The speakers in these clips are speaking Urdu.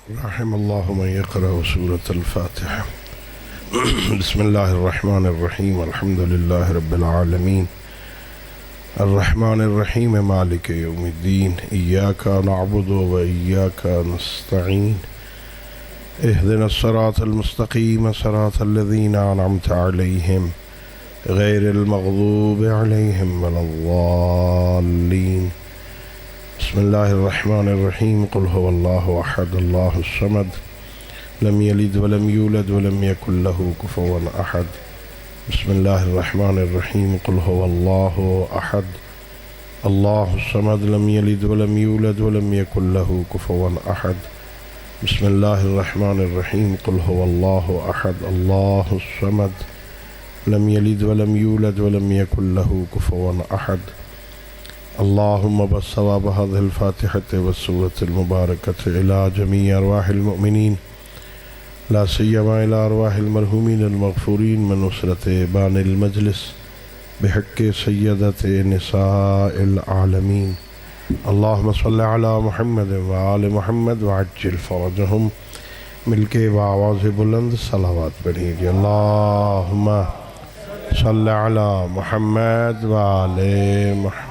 رحم اللہ من یقرأ سورة الفاتحة بسم اللہ الرحمن الرحیم الحمد للہ رب العالمین الرحمن الرحیم مالک یوم الدین ایاک نعبد و ایاک نستعین اہدنا الصراط المستقیم صراط الذین انعمت علیہم غیر المغضوب علیہم ولا الضالین بسم اللہ الرحمن الرحیم قل هو اللہ احد اللہ الصمد لم یلد ولم یولد ولم یکن له کفوا احد بسم اللہ الرحمن الرحیم قل هو اللہ احد اللہ الصمد لم یلد ولم یولد ولم یکن له کفوا احد بسم اللہ الرحمن الرحیم قل هو اللہ احد اللہ الصمد لم یلد ولم یولد ولم یکن له کفوا احد اللهم بثواب هذه الفاتحة والسورة المباركة إلى جميع أرواح المؤمنين لا سيما إلى أرواح المرحومين المغفورين من أسرة بان المجلس بحق سيدة نساء العالمين اللهم صل على محمد وآل محمد وعجل فرجهم مل کے بآواز بلند صلوات پڑھیے اللهم صل على محمد وآل محمد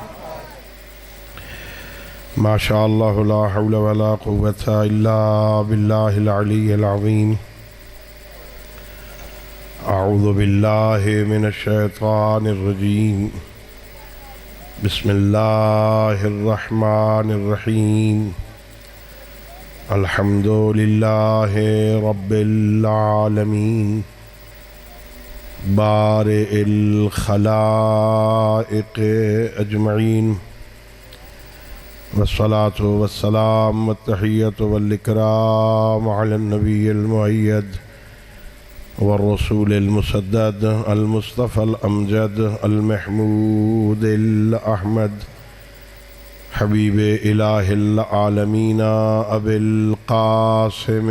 ما شاء الله لا حول ولا قوة إلا بالله العلي العظيم أعوذ بالله من الشيطان الرجيم بسم الله الرحمن الرحيم الحمد لله رب العالمين بارئ الخلائق أجمعين والصلاة والسلام والتحية والإكرام على النبي المؤيد والرسول المسدد المصطفى الأمجد المحمود الأحمد حبيب إله العالمين أبي القاسم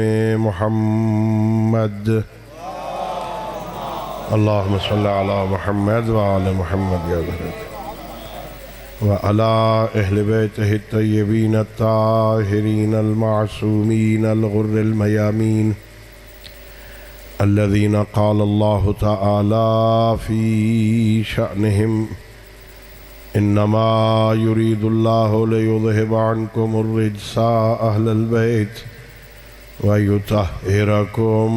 محمد اللهم صل على محمد وعلى محمد يا ذريت وعلى أهل بيته الطيبين الطاهرين المعصومين الغر الميامين الذين قال الله تعالى في شأنهم إنما يريد الله ليذهب عنكم الرجس أهل البيت ويطهركم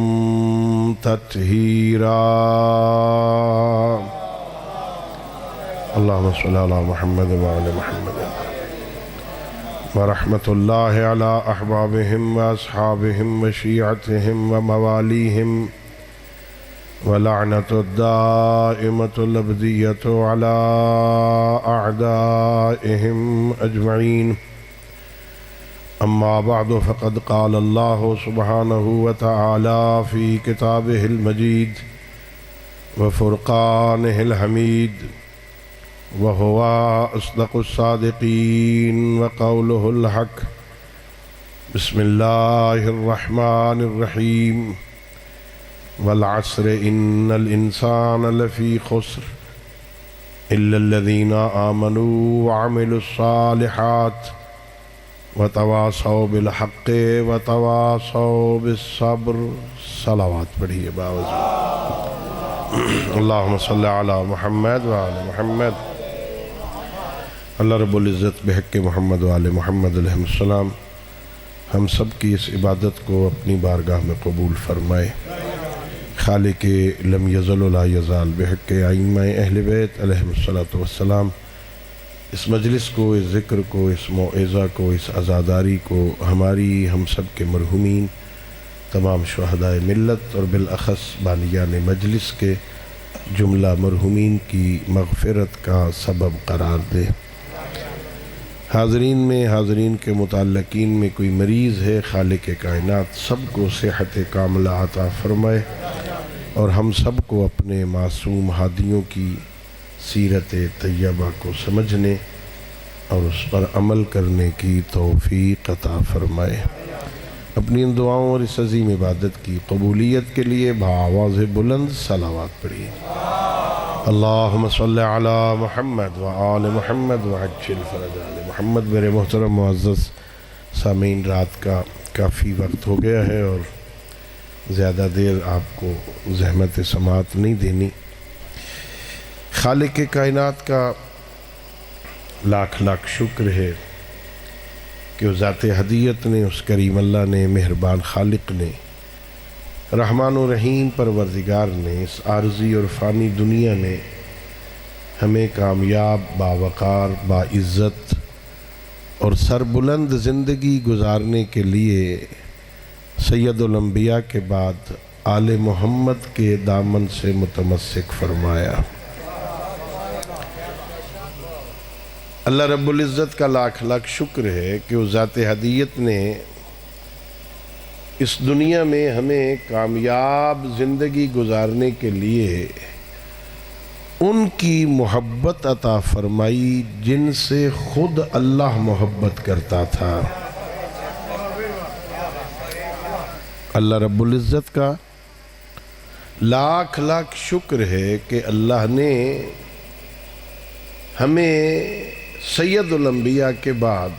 تطهيرا اللهم صل على محمد وعلى محمد ورحمة الله على أحبابهم وأصحابهم وشيعتهم ومواليهم ولعنة الدائمة الأبدية على أعدائهم أجمعين أما بعد فقد قال الله سبحانه وتعالى في كتابه المجيد وفرقانه الحميد وهو أصدق الصادقين وقوله الحق بسم الله الرحمن الرحيم والعصر إن الإنسان لفي خسر إلا الذين آمنوا وعملوا الصالحات وتواصوا بالحق وتواصوا بالصبر صلوات پڑھیے باوجود اللهم صل على محمد وعلى محمد اللہ رب العزت بحق محمد وآل محمد علیہ السلام ہم سب کی اس عبادت کو اپنی بارگاہ میں قبول فرمائے خالق لم یزل ولا یزال بحق ائمہ اہل بیت علیہ السلام اس مجلس کو، اس ذکر کو، اس موعظہ کو، اس عزاداری کو ہماری ہم سب کے مرحومین تمام شہدائے ملت اور بالاخص بانیان مجلس کے جملہ مرحومین کی مغفرت کا سبب قرار دے۔ حاضرین میں، حاضرین کے متعلقین میں کوئی مریض ہے، خالق کائنات سب کو صحت کاملہ عطا فرمائے اور ہم سب کو اپنے معصوم ہادیوں کی سیرت طیبہ کو سمجھنے اور اس پر عمل کرنے کی توفیق عطا فرمائے۔ اپنی ان دعاؤں اور اس عظیم عبادت کی قبولیت کے لیے بآواز بلند صلوات پڑھیے۔ اللہم صل علی محمد وآل محمد وعجل فرج آل محمد۔ میرے محترم معزز سامعین، رات کا کافی وقت ہو گیا ہے اور زیادہ دیر آپ کو زحمت سماعت نہیں دینی۔ خالق کائنات کا لاکھ لاکھ شکر ہے کہ اس ذات ہدیت نے، اس کریم اللہ نے، مہربان خالق نے، رحمان و رحیم پروردگار نے اس عارضی اور فانی دنیا میں ہمیں کامیاب، باوقار، باعزت اور سربلند زندگی گزارنے کے لیے سید الانبیاء کے بعد آل محمد کے دامن سے متمسک فرمایا۔ اللہ رب العزت کا لاکھ لاکھ شکر ہے کہ اس ذات ہدیت نے اس دنیا میں ہمیں کامیاب زندگی گزارنے کے لیے ان کی محبت عطا فرمائی جن سے خود اللہ محبت کرتا تھا۔ اللہ رب العزت کا لاکھ لاکھ شکر ہے کہ اللہ نے ہمیں سید الانبیاء کے بعد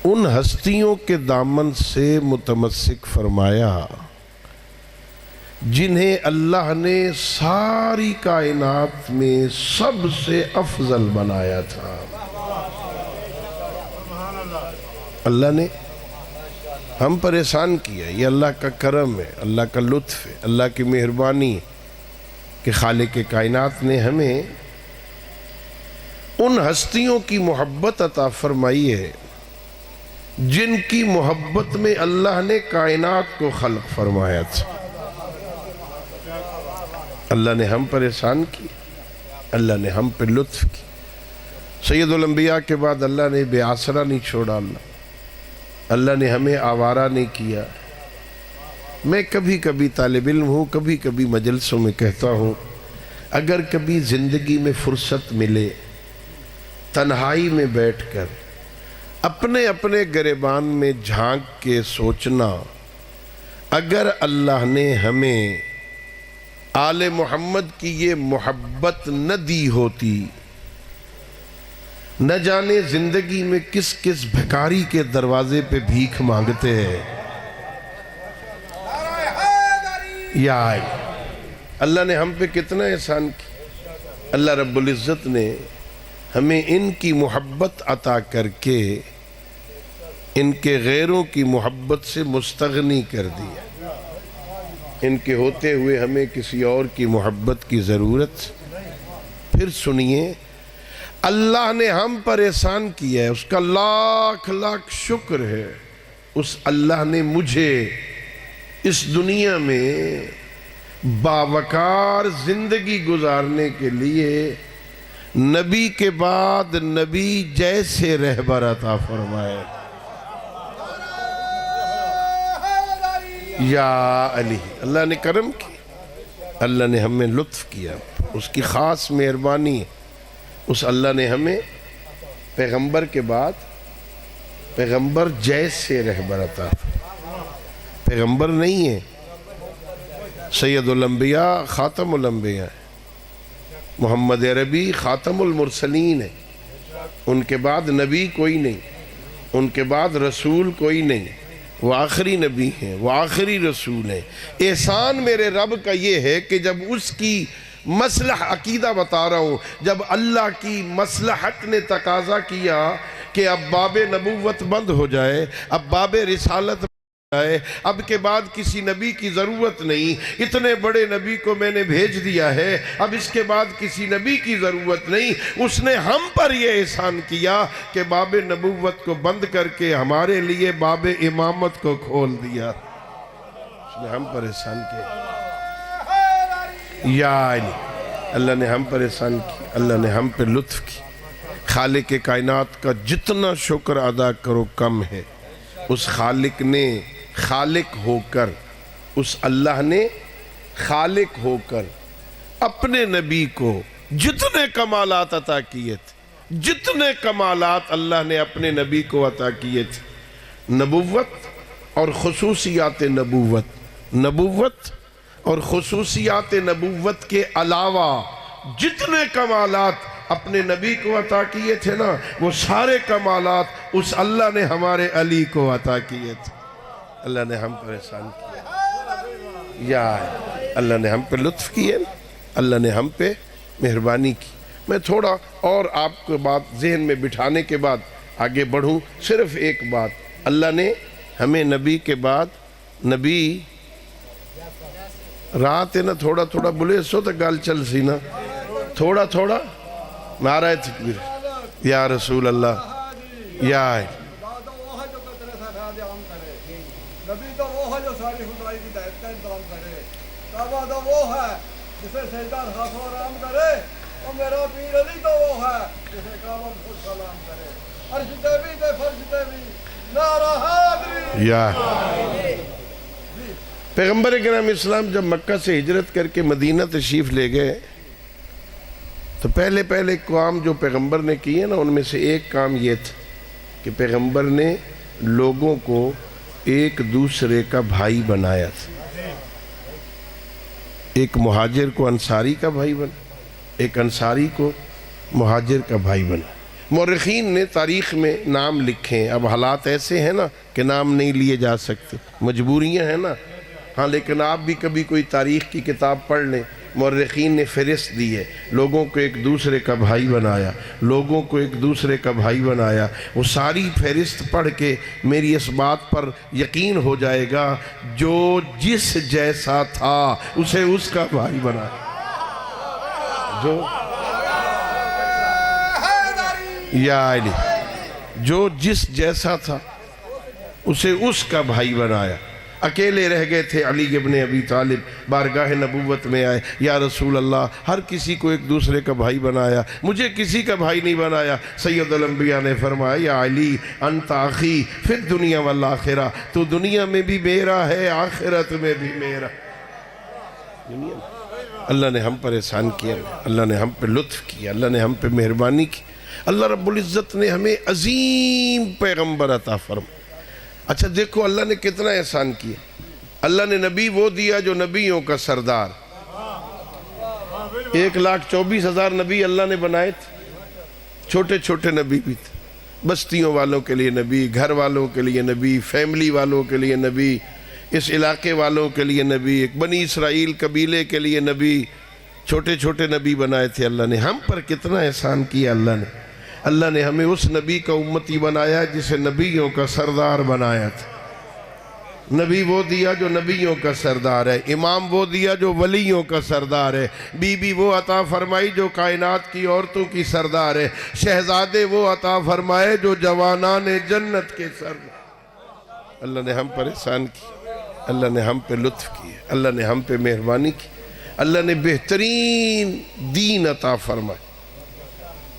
ان ہستیوں کے دامن سے متمسک فرمایا جنہیں اللہ نے ساری کائنات میں سب سے افضل بنایا تھا۔ اللہ نے ہم پر احسان کیا، یہ اللہ کا کرم ہے، اللہ کا لطف ہے، اللہ کی مہربانی کہ خالق کائنات نے ہمیں ان ہستیوں کی محبت عطا فرمائی ہے جن کی محبت میں اللہ نے کائنات کو خلق فرمایا تھا۔ اللہ نے ہم پر احسان کی، اللہ نے ہم پر لطف کی۔ سید الانبیاء کے بعد اللہ نے بے آسرا نہیں چھوڑا، اللہ نے ہمیں آوارہ نہیں کیا۔ میں کبھی کبھی طالب علم ہوں، کبھی کبھی مجلسوں میں کہتا ہوں، اگر کبھی زندگی میں فرصت ملے تنہائی میں بیٹھ کر اپنے اپنے گریبان میں جھانک کے سوچنا، اگر اللہ نے ہمیں آل محمد کی یہ محبت نہ دی ہوتی، نہ جانے زندگی میں کس کس بھکاری کے دروازے پہ بھیک مانگتے ہیں۔ یا اللہ نے ہم پہ کتنا احسان کیا۔ اللہ رب العزت نے ہمیں ان کی محبت عطا کر کے ان کے غیروں کی محبت سے مستغنی کر دیا۔ ان کے ہوتے ہوئے ہمیں کسی اور کی محبت کی ضرورت۔ پھر سنیے، اللہ نے ہم پر احسان کیا ہے، اس کا لاکھ لاکھ شکر ہے۔ اس اللہ نے مجھے اس دنیا میں باوقار زندگی گزارنے کے لیے نبی کے بعد نبی جیسے رہبر عطا فرمائے۔ یا علی، اللہ نے کرم کیا، اللہ نے ہمیں لطف کیا، اس کی خاص مہربانی ہے۔ اس اللہ نے ہمیں پیغمبر کے بعد پیغمبر جیسے رہبر عطا فرمائے۔ پیغمبر نہیں ہے، سید الانبیاء خاتم الانبیاء ہے، محمد عربی خاتم المرسلین ہے، ان کے بعد نبی کوئی نہیں، ان کے بعد رسول کوئی نہیں، وہ آخری نبی ہیں، وہ آخری رسول ہیں۔ احسان میرے رب کا یہ ہے کہ جب اس کی مصلح عقیدہ بتا رہا ہوں، جب اللہ کی مصلحت نے تقاضا کیا کہ اب باب نبوت بند ہو جائے، اب باب رسالت اب کے بعد کسی نبی کی ضرورت نہیں، اتنے بڑے نبی کو میں نے بھیج دیا ہے، اب اس کے بعد کسی نبی کی ضرورت نہیں، اس نے ہم پر یہ احسان کیا کہ باب نبوت کو بند کر کے ہمارے لیے باب امامت کو کھول دیا۔ اس نے ہم پر احسان کیا۔ یا علی، اللہ نے ہم پر احسان کیا، اللہ نے ہم پر لطف کی۔ خالق کائنات کا جتنا شکر ادا کرو کم ہے۔ اس خالق نے خالق ہو کر، اس اللہ نے خالق ہو کر اپنے نبی کو جتنے کمالات عطا کیے تھے، جتنے کمالات اللہ نے اپنے نبی کو عطا کیے تھے، نبوت اور خصوصیات نبوت، نبوت اور خصوصیات نبوت کے علاوہ جتنے کمالات اپنے نبی کو عطا کیے تھے نا، وہ سارے کمالات اس اللہ نے ہمارے علی کو عطا کیے تھے۔ اللہ نے ہم پر احسان کیا، یا اللہ نے ہم پہ لطف کیے، اللہ نے ہم پہ مہربانی کی۔ میں تھوڑا اور آپ کو بات ذہن میں بٹھانے کے بعد آگے بڑھوں، صرف ایک بات، اللہ نے ہمیں نبی کے بعد نبی رات ہے نا، تھوڑا تھوڑا بولے سو تو گال چل سی نا، تھوڑا تھوڑا نعرہ تکبیر، یا رسول اللہ، یا نبی تو وہ ہے جو ساری خدائی کی ہدایت کا انتظام کرے، کعبہ تو وہ ہے جسے سجدہ خاص و آرام کرے، اور میرا پیر علی تو وہ ہے جسے کعبہ خود سلام کرے، عرش تے بھی تے فرش تے بھی نعرہ حیدری۔ یا پیغمبر کرام اسلام جب مکہ سے ہجرت کر کے مدینہ تشریف لے گئے تو پہلے کام جو پیغمبر نے کیے نا، ان میں سے ایک کام یہ تھا کہ پیغمبر نے لوگوں کو ایک دوسرے کا بھائی بنایا تھا۔ ایک مہاجر کو انصاری کا بھائی بنا، ایک انصاری کو مہاجر کا بھائی بنا۔ مورخین نے تاریخ میں نام لکھے ہیں، اب حالات ایسے ہیں نا کہ نام نہیں لیے جا سکتے، مجبوریاں ہیں نا، ہاں لیکن آپ بھی کبھی کوئی تاریخ کی کتاب پڑھ لیں، مورخین نے فہرست دی ہے، لوگوں کو ایک دوسرے کا بھائی بنایا، لوگوں کو ایک دوسرے کا بھائی بنایا۔ وہ ساری فہرست پڑھ کے میری اس بات پر یقین ہو جائے گا، جو جس جیسا تھا اسے اس کا بھائی بنایا، جو یا علی، جو جس جیسا تھا اسے اس کا بھائی بنایا۔ اکیلے رہ گئے تھے، علی ابن ابی طالب بارگاہ نبوت میں آئے، یا رسول اللہ ہر کسی کو ایک دوسرے کا بھائی بنایا، مجھے کسی کا بھائی نہیں بنایا۔ سید الانبیاء نے فرمایا، یا علی انت اخی فی الدنیا والآخرہ، تو دنیا میں بھی میرا ہے، آخرت میں بھی میرا۔ اللہ نے ہم پر احسان کیا، اللہ نے ہم پہ لطف کیا، اللہ نے ہم پہ مہربانی کی۔ اللہ رب العزت نے ہمیں عظیم پیغمبر عطا فرمایا۔ اچھا دیکھو اللہ نے کتنا احسان کیا، اللہ نے نبی وہ دیا جو نبیوں کا سردار، 1,24,000 نبی اللہ نے بنائے تھے، چھوٹے چھوٹے نبی بھی تھے، بستیوں والوں کے لیے نبی، گھر والوں کے لیے نبی، فیملی والوں کے لیے نبی، اس علاقے والوں کے لیے نبی، ایک بنی اسرائیل قبیلے کے لیے نبی، چھوٹے چھوٹے نبی بنائے تھے اللہ نے۔ ہم پر کتنا احسان کیا اللہ نے ہمیں اس نبی کا امتی بنایا جسے نبیوں کا سردار بنایا تھا۔ نبی وہ دیا جو نبیوں کا سردار ہے، امام وہ دیا جو ولیوں کا سردار ہے، بی بی وہ عطا فرمائی جو کائنات کی عورتوں کی سردار ہے، شہزادے وہ عطا فرمائے جو جوانان جنت کے سردار۔ اللہ نے ہم پر احسان کی، اللہ نے ہم پہ لطف کیے، اللہ نے ہم پہ مہربانی کی، اللہ نے بہترین دین عطا فرمائے۔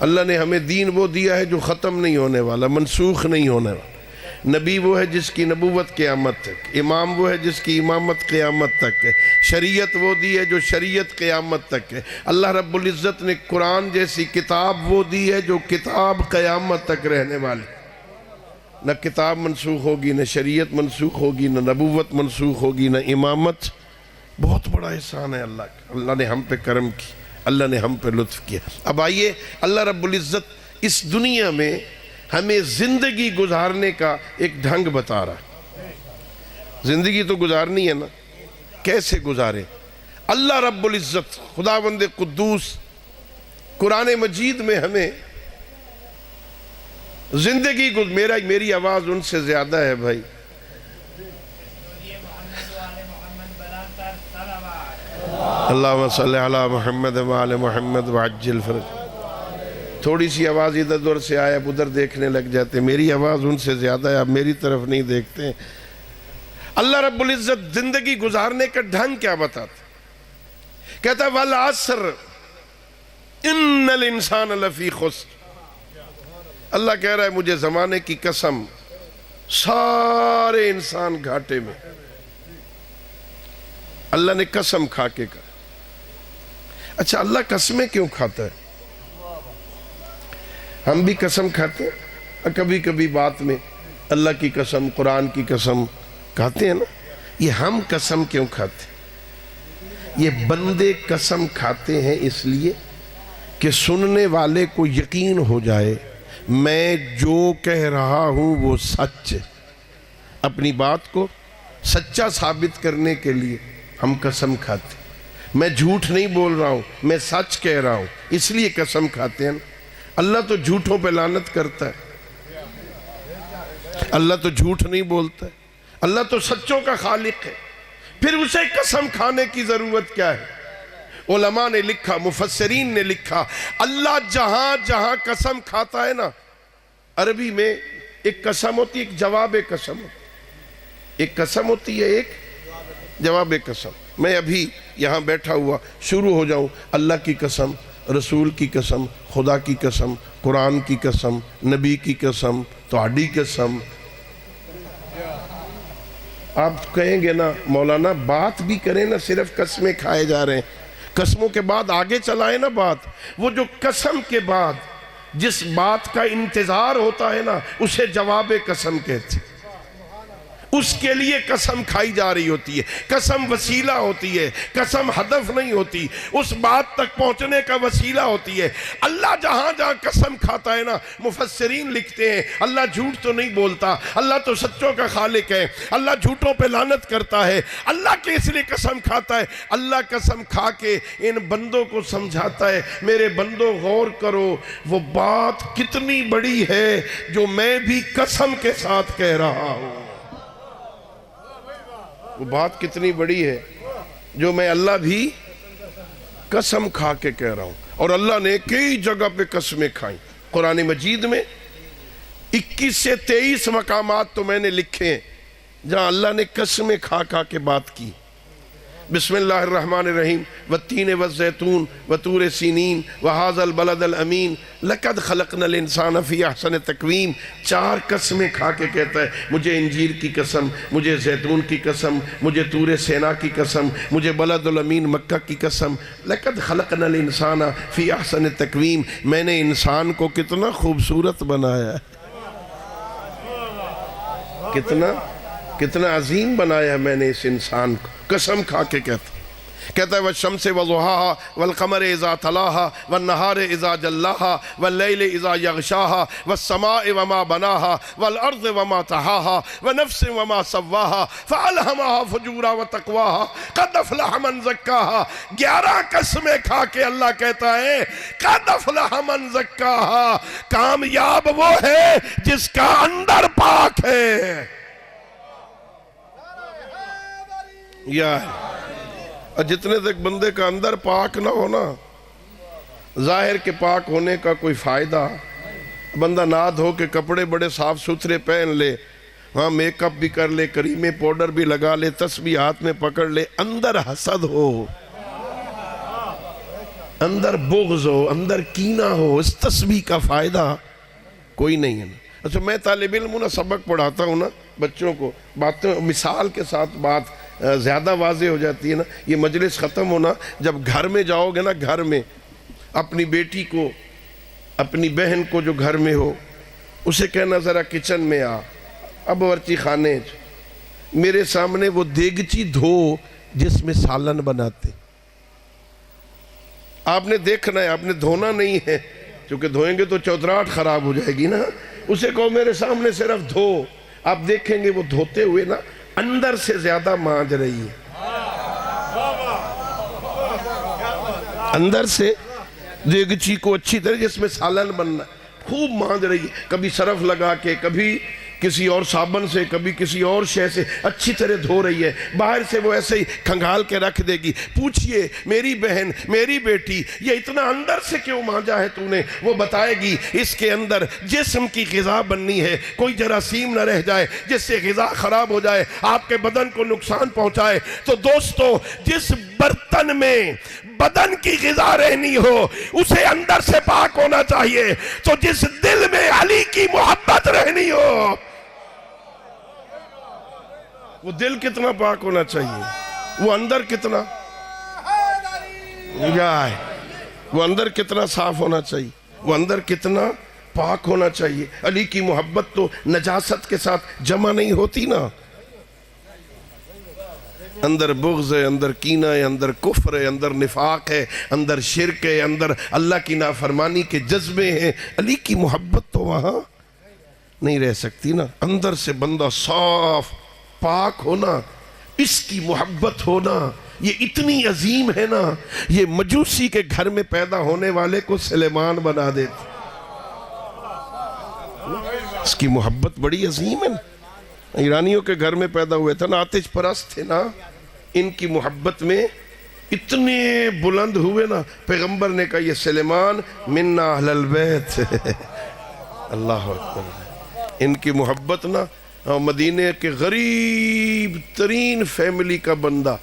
اللہ نے ہمیں دین وہ دیا ہے جو ختم نہیں ہونے والا، منسوخ نہیں ہونے والا۔ نبی وہ ہے جس کی نبوت قیامت تک، امام وہ ہے جس کی امامت قیامت تک ہے، شریعت وہ دی ہے جو شریعت قیامت تک ہے۔ اللہ رب العزت نے قرآن جیسی کتاب وہ دی ہے جو کتاب قیامت تک رہنے والی، نہ کتاب منسوخ ہوگی، نہ شریعت منسوخ ہوگی، نہ نبوت منسوخ ہوگی، نہ امامت۔ بہت بڑا احسان ہے اللہ کا، اللہ نے ہم پہ کرم کی، اللہ نے ہم پہ لطف کیا۔ اب آئیے اللہ رب العزت اس دنیا میں ہمیں زندگی گزارنے کا ایک ڈھنگ بتا رہا ہے۔ زندگی تو گزارنی ہے نا، کیسے گزارے؟ اللہ رب العزت خداوند قدوس قرآن مجید میں ہمیں زندگی میری آواز ان سے زیادہ ہے بھائی، اللہم صلی علی محمد وعلی محمد وعجل فرج۔ تھوڑی سی آواز ادھر ادھر سے آئے، اب ادھر دیکھنے لگ جاتے، میری آواز ان سے زیادہ ہے، اب میری طرف نہیں دیکھتے۔ اللہ رب العزت زندگی گزارنے کا ڈھنگ کیا بتاتا؟ کہتا ہے والعصر ان الانسان لفی خسر۔ اللہ کہہ رہا ہے مجھے زمانے کی قسم، سارے انسان گھاٹے میں۔ اللہ نے قسم کھا کے کہا۔ اچھا اللہ قسمیں کیوں کھاتا ہے؟ ہم بھی قسم کھاتے ہیں کبھی کبھی بات میں، اللہ کی قسم، قرآن کی قسم کھاتے ہیں نا۔ یہ ہم قسم کیوں کھاتے ہیں؟ یہ بندے قسم کھاتے ہیں اس لیے کہ سننے والے کو یقین ہو جائے میں جو کہہ رہا ہوں وہ سچ ہے۔ اپنی بات کو سچا ثابت کرنے کے لیے ہم قسم کھاتے ہیں۔ میں جھوٹ نہیں بول رہا ہوں، میں سچ کہہ رہا ہوں، اس لیے قسم کھاتے ہیں۔ اللہ تو جھوٹوں پہ لعنت کرتا ہے، اللہ تو جھوٹ نہیں بولتا ہے، اللہ تو سچوں کا خالق ہے، پھر اسے قسم کھانے کی ضرورت کیا ہے؟ علماء نے لکھا، مفسرین نے لکھا، اللہ جہاں جہاں قسم کھاتا ہے نا، عربی میں ایک قسم ہوتی ہے، ایک جواب قسم ہوتی ہے، ایک قسم ہوتی ہے، ایک جواب قسم۔ میں ابھی یہاں بیٹھا ہوا شروع ہو جاؤں اللہ کی قسم، رسول کی قسم، خدا کی قسم، قرآن کی قسم، نبی کی قسم، تہاڈی قسم، آپ کہیں گے نا مولانا بات بھی کریں نا، صرف قسمیں کھائے جا رہے ہیں، قسموں کے بعد آگے چلائیں نا بات۔ وہ جو قسم کے بعد جس بات کا انتظار ہوتا ہے نا اسے جواب قسم کہتے ہیں، اس کے لیے قسم کھائی جا رہی ہوتی ہے۔ قسم وسیلہ ہوتی ہے، قسم ہدف نہیں ہوتی، اس بات تک پہنچنے کا وسیلہ ہوتی ہے۔ اللہ جہاں جہاں قسم کھاتا ہے نا، مفسرین لکھتے ہیں اللہ جھوٹ تو نہیں بولتا، اللہ تو سچوں کا خالق ہے، اللہ جھوٹوں پہ لعنت کرتا ہے۔ اللہ کے اس لیے قسم کھاتا ہے، اللہ قسم کھا کے ان بندوں کو سمجھاتا ہے میرے بندوں غور کرو وہ بات کتنی بڑی ہے جو میں بھی قسم کے ساتھ کہہ رہا ہوں، وہ بات کتنی بڑی ہے جو میں اللہ بھی قسم کھا کے کہہ رہا ہوں۔ اور اللہ نے کئی جگہ پہ قسمیں کھائیں، قرآن مجید میں 21 سے 23 مقامات تو میں نے لکھے ہیں جہاں اللہ نے قسمیں کھا کھا کے بات کی۔ بسم اللہ الرحمن الرحیم، والتین والزیتون وطور سینین وہذا البلد الامین لقد خلقنا الانسان فی احسن تقویم۔ 4 قسمیں کھا کے کہتا ہے مجھے انجیر کی قسم، مجھے زیتون کی قسم، مجھے طور سینا کی قسم، مجھے بلد الامین مکہ کی قسم۔ لقد خلقنا الانسان فی احسن تقویم، میں نے انسان کو کتنا خوبصورت بنایا ہے، کتنا عظیم بنایا ہے میں نے اس انسان کو، قسم کھا کے کہتا ہے والشمس وضحاها والقمر اذا تلاها والنهار اذا جلاها والليل اذا يغشاها والسماء وما بناها والارض وما طحاها ونفس وما سواها فالهمها فجورها وتقواها قد افلح من زكاها۔ 11 قسمیں کھا کے اللہ کہتا ہے قد افلح من زكاها، کامیاب وہ ہے جس کا اندر پاک ہے۔ یا جتنے تک بندے کا اندر پاک نہ ہونا، ظاہر کے پاک ہونے کا کوئی فائدہ، بندہ نہا دھو کے کپڑے بڑے صاف ستھرے پہن لے، ہاں میک اپ بھی کر لے، کریمیں پاؤڈر بھی لگا لے، تسبیح ہاتھ میں پکڑ لے، اندر حسد ہو، اندر بغض ہو، اندر کینہ ہو، اس تسبیح کا فائدہ کوئی نہیں ہے۔ اچھا میں طالب علم ہوں نا، سبق پڑھاتا ہوں نا بچوں کو، باتیں مثال کے ساتھ بات زیادہ واضح ہو جاتی ہے نا۔ یہ مجلس ختم ہونا، جب گھر میں جاؤ گے نا، گھر میں اپنی بیٹی کو، اپنی بہن کو جو گھر میں ہو، اسے کہنا ذرا کچن میں آ، اب ورچی خانے میرے سامنے وہ دیگچی دھو جس میں سالن بناتے۔ آپ نے دیکھنا ہے، آپ نے دھونا نہیں ہے، کیونکہ دھوئیں گے تو چودراہٹ خراب ہو جائے گی نا۔ اسے کہو میرے سامنے صرف دھو، آپ دیکھیں گے وہ دھوتے ہوئے نا اندر سے زیادہ مانج رہی ہے، اندر سے دیگچی کو اچھی طرح جس میں سالن بننا خوب مانج رہی ہے، کبھی صرف لگا کے، کبھی کسی اور صابن سے، کبھی کسی اور شے سے اچھی طرح دھو رہی ہے، باہر سے وہ ایسے ہی کھنگال کے رکھ دے گی۔ پوچھئے میری بہن، میری بیٹی، یہ اتنا اندر سے کیوں مانجا ہے تو نے؟ وہ بتائے گی اس کے اندر جسم کی غذا بننی ہے، کوئی جراثیم نہ رہ جائے جس سے غذا خراب ہو جائے، آپ کے بدن کو نقصان پہنچائے۔ تو دوستو، جس برتن میں بدن کی غذا رہنی ہو اسے اندر سے پاک ہونا چاہیے، تو جس دل میں علی کی محبت رہنی ہو وہ دل کتنا پاک ہونا چاہیے، وہ اندر کتنا وہ اندر کتنا صاف ہونا چاہیے، وہ اندر کتنا پاک ہونا چاہیے۔ علی کی محبت تو نجاست کے ساتھ جمع نہیں ہوتی نا۔ اندر بغض ہے، اندر کینہ ہے، اندر کفر ہے، اندر نفاق ہے، اندر شرک ہے، اندر اللہ کی نافرمانی کے جذبے ہیں، علی کی محبت تو وہاں نہیں رہ سکتی نا۔ اندر سے بندہ صاف پاک ہونا، اس کی محبت ہونا، یہ اتنی عظیم ہے نا، یہ مجوسی کے گھر میں پیدا ہونے والے کو سلیمان بنا دیتی۔ اس کی محبت بڑی عظیم ہے نا۔ ایرانیوں کے گھر میں پیدا ہوئے تھا نا، آتش پرست تھے نا، ان کی محبت میں اتنے بلند ہوئے نا، پیغمبر نے کہا یہ سلیمان منا اہل البیت اللہ اکبر۔ ان کی محبت نا، مدینے کے غریب ترین فیملی کا بندہ،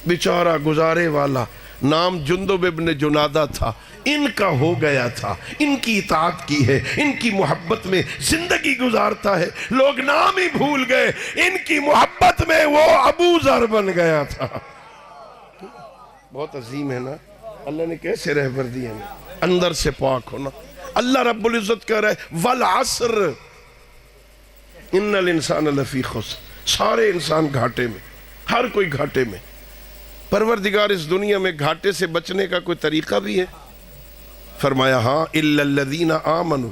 بیچارہ گزارے والا، نام جندب ابن جنادہ تھا، ان کا ہو گیا تھا، ان کی اطاعت کی ہے، ان کی محبت میں زندگی گزارتا ہے، لوگ نام ہی بھول گئے، ان کی محبت میں وہ ابو ذر بن گیا تھا۔ بہت عظیم ہے نا، اللہ نے کیسے رہبر دی ہے نا، اندر سے پاک ہونا۔ اللہ رب العزت کہہ رہا ہے والعصر ان الانسان لفی خسر، سارے انسان گھاٹے میں، ہر کوئی گھاٹے میں۔ پروردگار اس دنیا میں گھاٹے سے بچنے کا کوئی طریقہ بھی ہے؟ فرمایا ہاں الا الذین آمنوا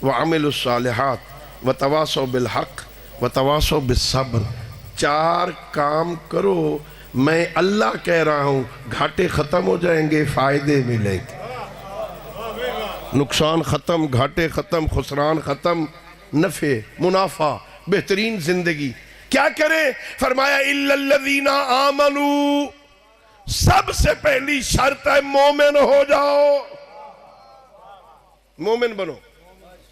وعملوا الصالحات وتواصوا بالحق وتواصوا بالصبر۔ 4 کام کرو، میں اللہ کہہ رہا ہوں، گھاٹے ختم ہو جائیں گے، فائدے ملیں گے، نقصان ختم، گھاٹے ختم، خسران ختم، نفع منافع، بہترین زندگی۔ کیا کریں؟ فرمایا الا الذین آمنوا، سب سے پہلی شرط ہے مومن ہو جاؤ، مومن بنو۔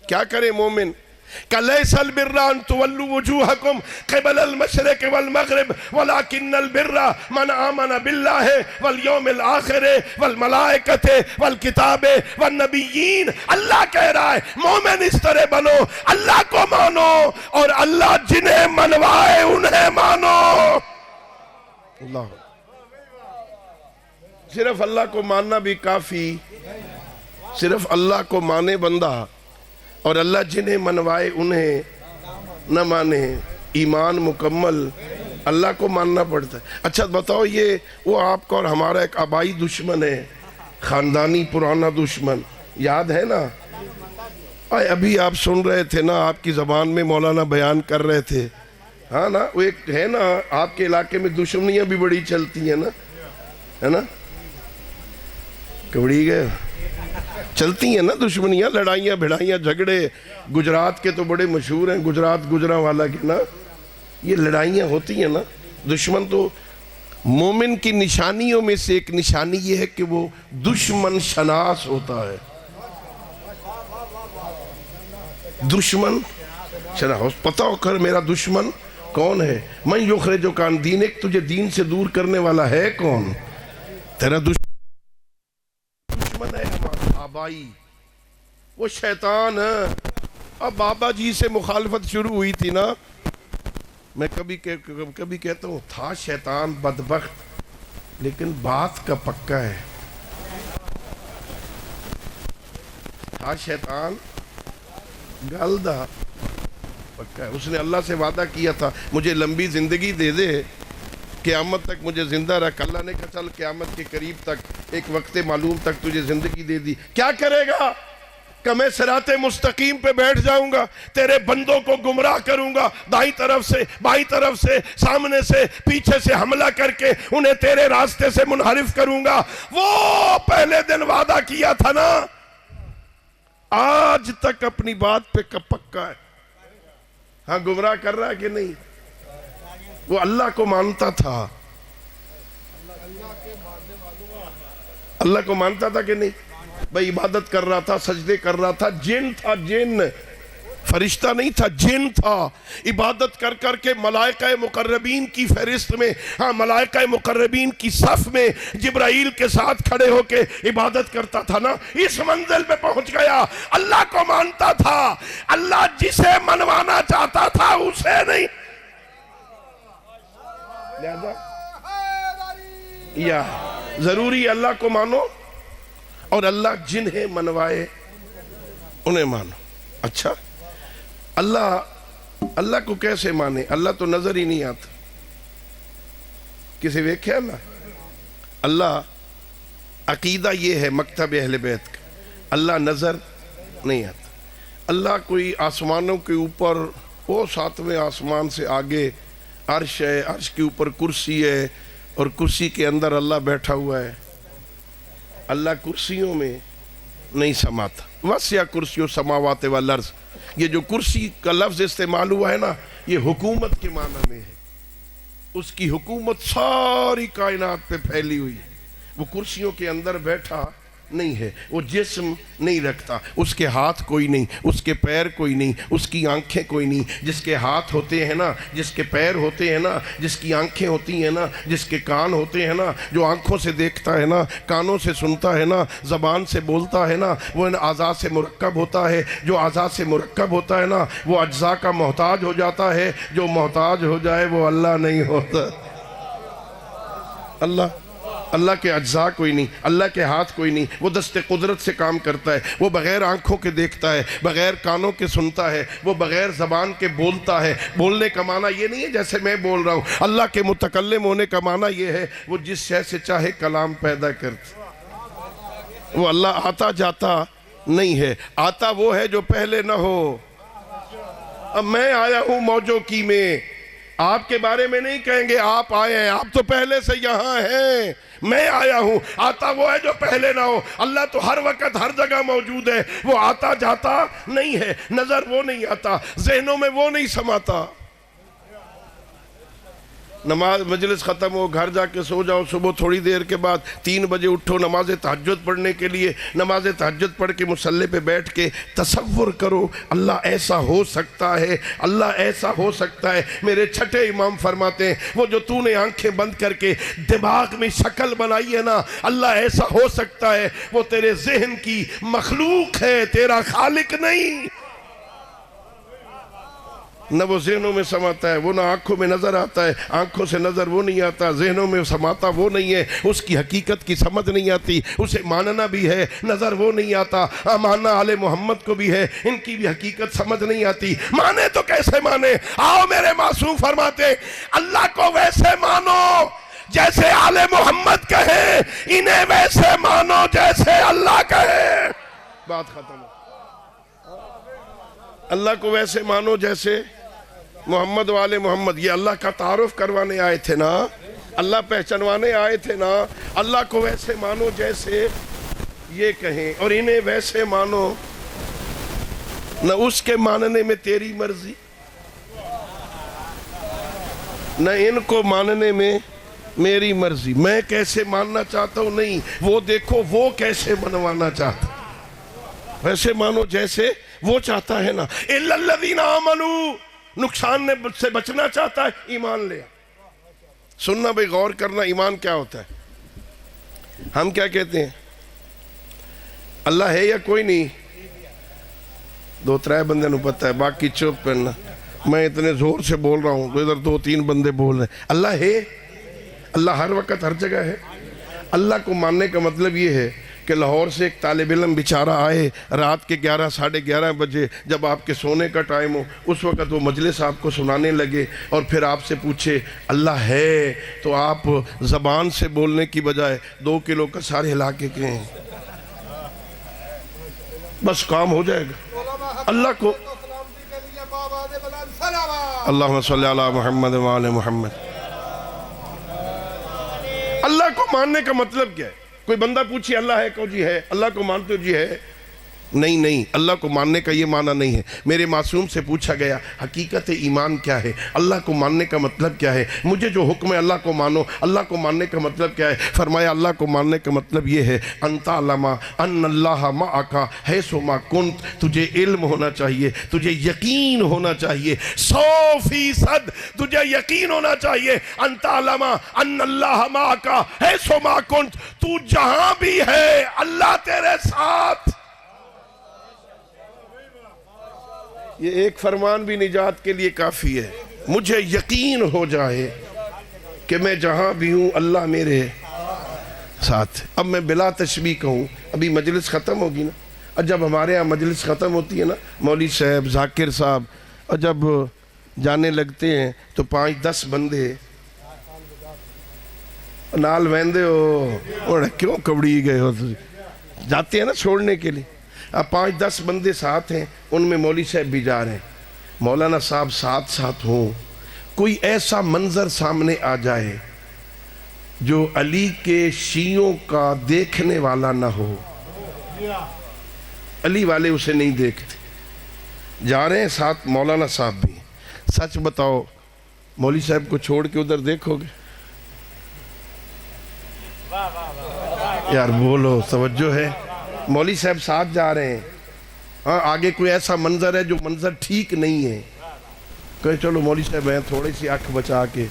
کیا کریں مومن؟ کہ البر ان تولوا وجوہکم قبل المشرق والمغرب ولکن البر من آمن باللہ والیوم الآخر والملائکۃ والکتاب والنبیین۔ اللہ کہہ رہا ہے مومن اس طرح بنو، اللہ کو مانو اور اللہ جنہیں منوائے انہیں مانو۔ اللہ، صرف اللہ کو ماننا بھی کافی، صرف اللہ کو مانے بندہ اور اللہ جنہیں منوائے انہیں نہ مانے، ایمان مکمل اللہ کو ماننا پڑتا ہے۔ اچھا بتاؤ، یہ وہ آپ کا اور ہمارا ایک آبائی دشمن ہے، خاندانی پرانا دشمن، یاد ہے نا؟ ابھی آپ سن رہے تھے نا، آپ کی زبان میں مولانا بیان کر رہے تھے، ہاں نا، وہ ایک ہے نا، آپ کے علاقے میں دشمنیاں بھی بڑی چلتی ہیں نا، ہے نا؟ کبڑی گئے چلتی ہیں نا دشمنیاں، لڑائیاں بھڑائیاں جھگڑے، گجرات کے تو بڑے مشہور ہیں، گجرات گجرانوالا کے نا، یہ لڑائیاں ہوتی ہیں نا۔ دشمن تو مومن کی نشانیوں میں سے ایک نشانی یہ ہے کہ وہ دشمن شناس ہوتا ہے، دشمن شناس، پتہ ہو کر میرا دشمن کون ہے۔ من یخرجک عن دینک، تجھے دین سے دور کرنے والا ہے کون؟ تیرا دشمن ہے آبائی، وہ شیطان ہے۔ اب بابا جی سے مخالفت شروع ہوئی تھی نا، میں کبھی کہتا ہوں تھا شیطان بدبخت لیکن بات کا پکا ہے، تھا شیطان گلدہ پکا ہے۔ اس نے اللہ سے وعدہ کیا تھا مجھے لمبی زندگی دے دے، قیامت تک مجھے زندہ رکھ۔ اللہ نے کہا چل قیامت کے قریب تک، ایک وقت معلوم تک تجھے زندگی دے دی۔ کیا کرے گا؟ کہ میں صراط مستقیم پہ بیٹھ جاؤں گا، تیرے بندوں کو گمراہ کروں گا، دائیں طرف سے، بائیں طرف سے، سامنے سے، پیچھے سے حملہ کر کے انہیں تیرے راستے سے منحرف کروں گا۔ وہ پہلے دن وعدہ کیا تھا نا، آج تک اپنی بات پہ پکا ہے۔ ہاں گمراہ کر رہا ہے کہ نہیں؟ وہ اللہ کو مانتا تھا، اللہ کو مانتا تھا کہ نہیں؟ بھائی عبادت کر رہا تھا، سجدے کر رہا تھا، جن تھا، جن، فرشتہ نہیں تھا، جن تھا، عبادت کر کر کے ملائکہ مقربین کی فہرست میں، ہاں ملائکہ مقربین کی صف میں جبرائیل کے ساتھ کھڑے ہو کے عبادت کرتا تھا نا۔ اس منزل پہ پہنچ گیا، اللہ کو مانتا تھا، اللہ جسے منوانا چاہتا تھا اسے نہیں، لہذا یا ضروری اللہ کو مانو اور اللہ جنہیں منوائے انہیں مانو۔ اچھا اللہ کو کیسے مانے؟ اللہ تو نظر ہی نہیں آتا، کسی ویکھیا نا اللہ عقیدہ یہ ہے مکتب اہل بیت کا، اللہ نظر نہیں آتا۔ اللہ کوئی آسمانوں کے اوپر، وہ ساتویں آسمان سے آگے عرش ہے، عرش کے اوپر کرسی ہے، اور کرسی کے اندر اللہ بیٹھا ہوا ہے۔ اللہ کرسیوں میں نہیں سماتا۔ وسع کرسی السماوات والارض، یہ جو کرسی کا لفظ استعمال ہوا ہے نا، یہ حکومت کے معنی میں ہے۔ اس کی حکومت ساری کائنات پہ پھیلی ہوئی ہے۔ وہ کرسیوں کے اندر بیٹھا نہیں ہے، وہ جسم نہیں رکھتا، اس کے ہاتھ کوئی نہیں، اس کے پیر کوئی نہیں، اس کی آنکھیں کوئی نہیں۔ جس کے ہاتھ ہوتے ہیں نا، جس کے پیر ہوتے ہیں نا، جس کی آنکھیں ہوتی ہیں نا، جس کے کان ہوتے ہیں نا، جو آنکھوں سے دیکھتا ہے نا، کانوں سے سنتا ہے نا، زبان سے بولتا ہے نا، وہ ان اعضاء سے مرکب ہوتا ہے۔ جو اعضاء سے مرکب ہوتا ہے نا، وہ اجزاء کا محتاج ہو جاتا ہے۔ جو محتاج ہو جائے وہ اللہ نہیں ہوتا۔ اللہ کے اجزاء کوئی نہیں، اللہ کے ہاتھ کوئی نہیں، وہ دست قدرت سے کام کرتا ہے۔ وہ بغیر آنکھوں کے دیکھتا ہے، بغیر کانوں کے سنتا ہے، وہ بغیر زبان کے بولتا ہے۔ بولنے کا معنی یہ نہیں ہے جیسے میں بول رہا ہوں، اللہ کے متکلم ہونے کا معنی یہ ہے وہ جس شے سے چاہے کلام پیدا کرتا۔ وہ اللہ آتا جاتا نہیں ہے، آتا وہ ہے جو پہلے نہ ہو۔ اب میں آیا ہوں موجوں کی میں، آپ کے بارے میں نہیں کہیں گے آپ آئے ہیں، آپ تو پہلے سے یہاں ہیں۔ میں آیا ہوں، آتا وہ ہے جو پہلے نہ ہو۔ اللہ تو ہر وقت ہر جگہ موجود ہے، وہ آتا جاتا نہیں ہے، نظر وہ نہیں آتا، ذہنوں میں وہ نہیں سماتا۔ نماز مجلس ختم ہو، گھر جا کے سو جاؤ، صبح تھوڑی دیر کے بعد 3 بجے اٹھو نماز تہجد پڑھنے کے لیے، نماز تہجد پڑھ کے مصلی پہ بیٹھ کے تصور کرو اللہ ایسا ہو سکتا ہے، اللہ ایسا ہو سکتا ہے۔ میرے چھٹے امام فرماتے ہیں وہ جو تو نے آنکھیں بند کر کے دماغ میں شکل بنائی ہے نا، اللہ ایسا ہو سکتا ہے، وہ تیرے ذہن کی مخلوق ہے، تیرا خالق نہیں۔ نہ وہ ذہنوں میں سماتا ہے، وہ نہ آنکھوں میں نظر آتا ہے، آنکھوں سے نظر وہ نہیں آتا، ذہنوں میں سماتا وہ نہیں ہے، اس کی حقیقت کی سمجھ نہیں آتی، اسے ماننا بھی ہے، نظر وہ نہیں آتا۔ ماننا آل محمد کو بھی ہے، ان کی بھی حقیقت سمجھ نہیں آتی۔ مانے تو کیسے مانے؟ آؤ میرے معصوم فرماتے اللہ کو ویسے مانو جیسے آل محمد کہے، انہیں ویسے مانو جیسے اللہ کہے۔ بات ختم ہو۔ اللہ کو ویسے مانو جیسے محمد والے محمد، یہ اللہ کا تعارف کروانے آئے تھے نا، اللہ پہچنوانے آئے تھے نا۔ اللہ کو ویسے مانو جیسے یہ کہیں، اور انہیں ویسے مانو نہ اس کے ماننے میں تیری مرضی، نہ ان کو ماننے میں میری مرضی۔ میں کیسے ماننا چاہتا ہوں نہیں، وہ دیکھو وہ کیسے منوانا چاہتا۔ ویسے مانو جیسے وہ چاہتا ہے نا۔ اِلَّا الَّذِينَ آمَنُوا، نقصان سے بچنا چاہتا ہے ایمان لے۔ سننا بھئی، غور کرنا، ایمان کیا ہوتا ہے؟ ہم کیا کہتے ہیں؟ اللہ ہے یا کوئی نہیں؟ 2-3 بندے نو پتہ ہے، باقی چپ کرنا۔ میں اتنے زور سے بول رہا ہوں تو ادھر 2-3 بندے بول رہے ہیں۔ اللہ ہے، اللہ ہر وقت ہر جگہ ہے۔ اللہ کو ماننے کا مطلب یہ ہے کہ لاہور سے ایک طالب علم بیچارہ آئے رات کے 11 ساڑھے 11 بجے، جب آپ کے سونے کا ٹائم ہو، اس وقت وہ مجلس آپ کو سنانے لگے، اور پھر آپ سے پوچھے اللہ ہے، تو آپ زبان سے بولنے کی بجائے 2 کلو کا سارے ہلا کے کہیں، بس کام ہو جائے گا۔ اللہ کو اللہم صلی علی محمد وعلی محمد۔ اللہ کو ماننے کا مطلب کیا ہے؟ کوئی بندہ پوچھے اللہ ہے کو جی ہے، اللہ کو مانتے ہو جی ہے؟ نہیں، اللہ کو ماننے کا یہ معنی نہیں ہے۔ میرے معصوم سے پوچھا گیا حقیقت ایمان کیا ہے، اللہ کو ماننے کا مطلب کیا ہے؟ مجھے جو حکم ہے اللہ کو مانو، اللہ کو ماننے کا مطلب کیا ہے؟ فرمایا اللہ کو ماننے کا مطلب یہ ہے ان تعلم ان اللہ معک حیث ما کنت، تجھے علم ہونا چاہیے، تجھے یقین ہونا چاہیے، 100% تجھے یقین ہونا چاہیے ان تعلم ان اللہ معک حیث ما کنت، تو جہاں بھی ہے اللہ تیرے ساتھ۔ یہ ایک فرمان بھی نجات کے لیے کافی ہے۔ مجھے یقین ہو جائے کہ میں جہاں بھی ہوں اللہ میرے ساتھ۔ اب میں بلا تشبیہ کہوں، ابھی مجلس ختم ہوگی نا، اور جب ہمارے ہاں مجلس ختم ہوتی ہے نا، مولوی صاحب، ذاکر صاحب، اور جب جانے لگتے ہیں تو 5-10 بندے نال ویندے ہو اور کیوں کبڑی گئے ہو؟ جاتے ہیں نا چھوڑنے کے لیے. اب 5-10 بندے ساتھ ہیں، ان میں مولوی صاحب بھی جا رہے ہیں، مولانا صاحب ساتھ ہوں، کوئی ایسا منظر سامنے آ جائے جو علی کے شیعوں کا دیکھنے والا نہ ہو، علی والے اسے نہیں دیکھتے، جا رہے ہیں ساتھ مولانا صاحب بھی. سچ بتاؤ مولوی صاحب کو چھوڑ کے ادھر دیکھو گے؟ یار بولو، توجہ ہے. مولوی صاحب ساتھ جا رہے ہیں، ہاں آگے کوئی ایسا منظر ہے جو منظر ٹھیک نہیں ہے، کہے چلو مولوی صاحب ہیں تھوڑی سی آنکھ بچا کے،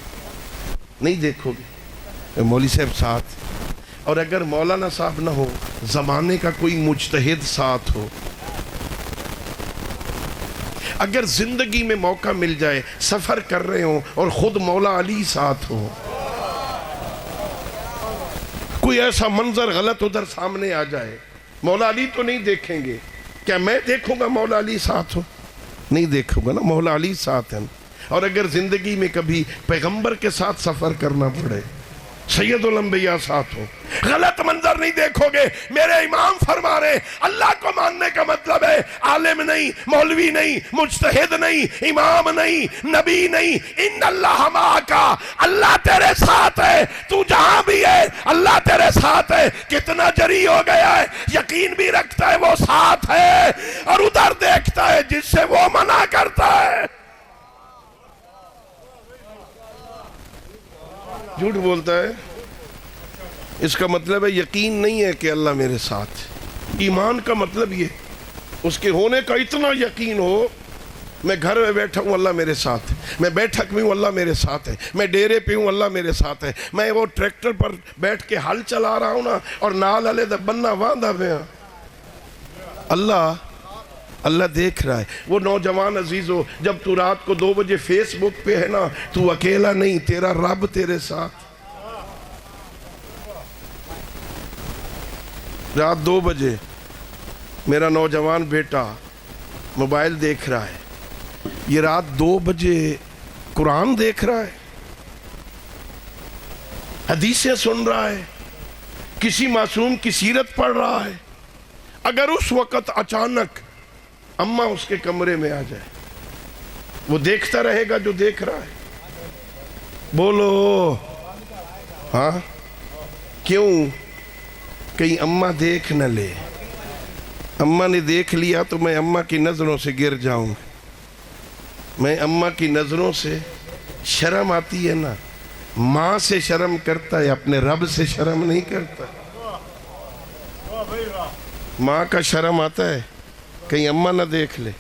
نہیں دیکھو گے. مولوی صاحب ساتھ. اور اگر مولانا صاحب نہ ہو، زمانے کا کوئی مجتہد ساتھ ہو، اگر زندگی میں موقع مل جائے، سفر کر رہے ہوں اور خود مولا علی ساتھ ہو، کوئی ایسا منظر غلط ادھر سامنے آ جائے، مولا علی تو نہیں دیکھیں گے، کیا میں دیکھوں گا مولا علی ساتھ ہو؟ نہیں دیکھوں گا نا، مولا علی ساتھ ہیں. اور اگر زندگی میں کبھی پیغمبر کے ساتھ سفر کرنا پڑے، سید الانبیاء ساتھ ہو، غلط منظر نہیں دیکھو گے. میرے امام فرما رہے اللہ کو ماننے کا مطلب ہے عالم نہیں، مولوی نہیں، مجتہد نہیں، امام نہیں، نبی نہیں، ان اللہ معاکا، اللہ تیرے ساتھ ہے، تو جہاں بھی ہے اللہ تیرے ساتھ ہے. کتنا جری ہو گیا ہے، یقین بھی رکھتا ہے وہ ساتھ ہے، اور ادھر دیکھتا ہے جس سے وہ منع کرتا ہے. جھوٹ بولتا ہے. اس کا مطلب ہے یقین نہیں ہے کہ اللہ میرے ساتھ. ایمان کا مطلب یہ اس کے ہونے کا اتنا یقین ہو، میں گھر میں بیٹھا ہوں اللہ میرے ساتھ ہے، میں بیٹھک میں ہوں اللہ میرے ساتھ ہے، میں ڈیرے پہ ہوں اللہ میرے ساتھ ہے، میں وہ ٹریکٹر پر بیٹھ کے ہل چلا رہا ہوں نا اور نال علیہ دا بننا واندہ پہ اللہ دیکھ رہا ہے. وہ نوجوان عزیزو، جب تو رات کو 2 بجے فیس بک پہ ہے نا، تو اکیلا نہیں، تیرا رب تیرے ساتھ. رات 2 بجے میرا نوجوان بیٹا موبائل دیکھ رہا ہے، یہ رات 2 بجے قرآن دیکھ رہا ہے، حدیثیں سن رہا ہے، کسی معصوم کی سیرت پڑھ رہا ہے. اگر اس وقت اچانک اماں اس کے کمرے میں آ جائے، وہ دیکھتا رہے گا جو دیکھ رہا ہے؟ بولو ہاں. کیوں؟ کہیں اماں دیکھ نہ لے. اماں نے دیکھ لیا تو میں اماں کی نظروں سے گر جاؤں گا. میں اماں کی نظروں سے شرم آتی ہے نا، ماں سے شرم کرتا ہے، اپنے رب سے شرم نہیں کرتا. ماں کا شرم آتا ہے کہیں اماں نہ دیکھ لے،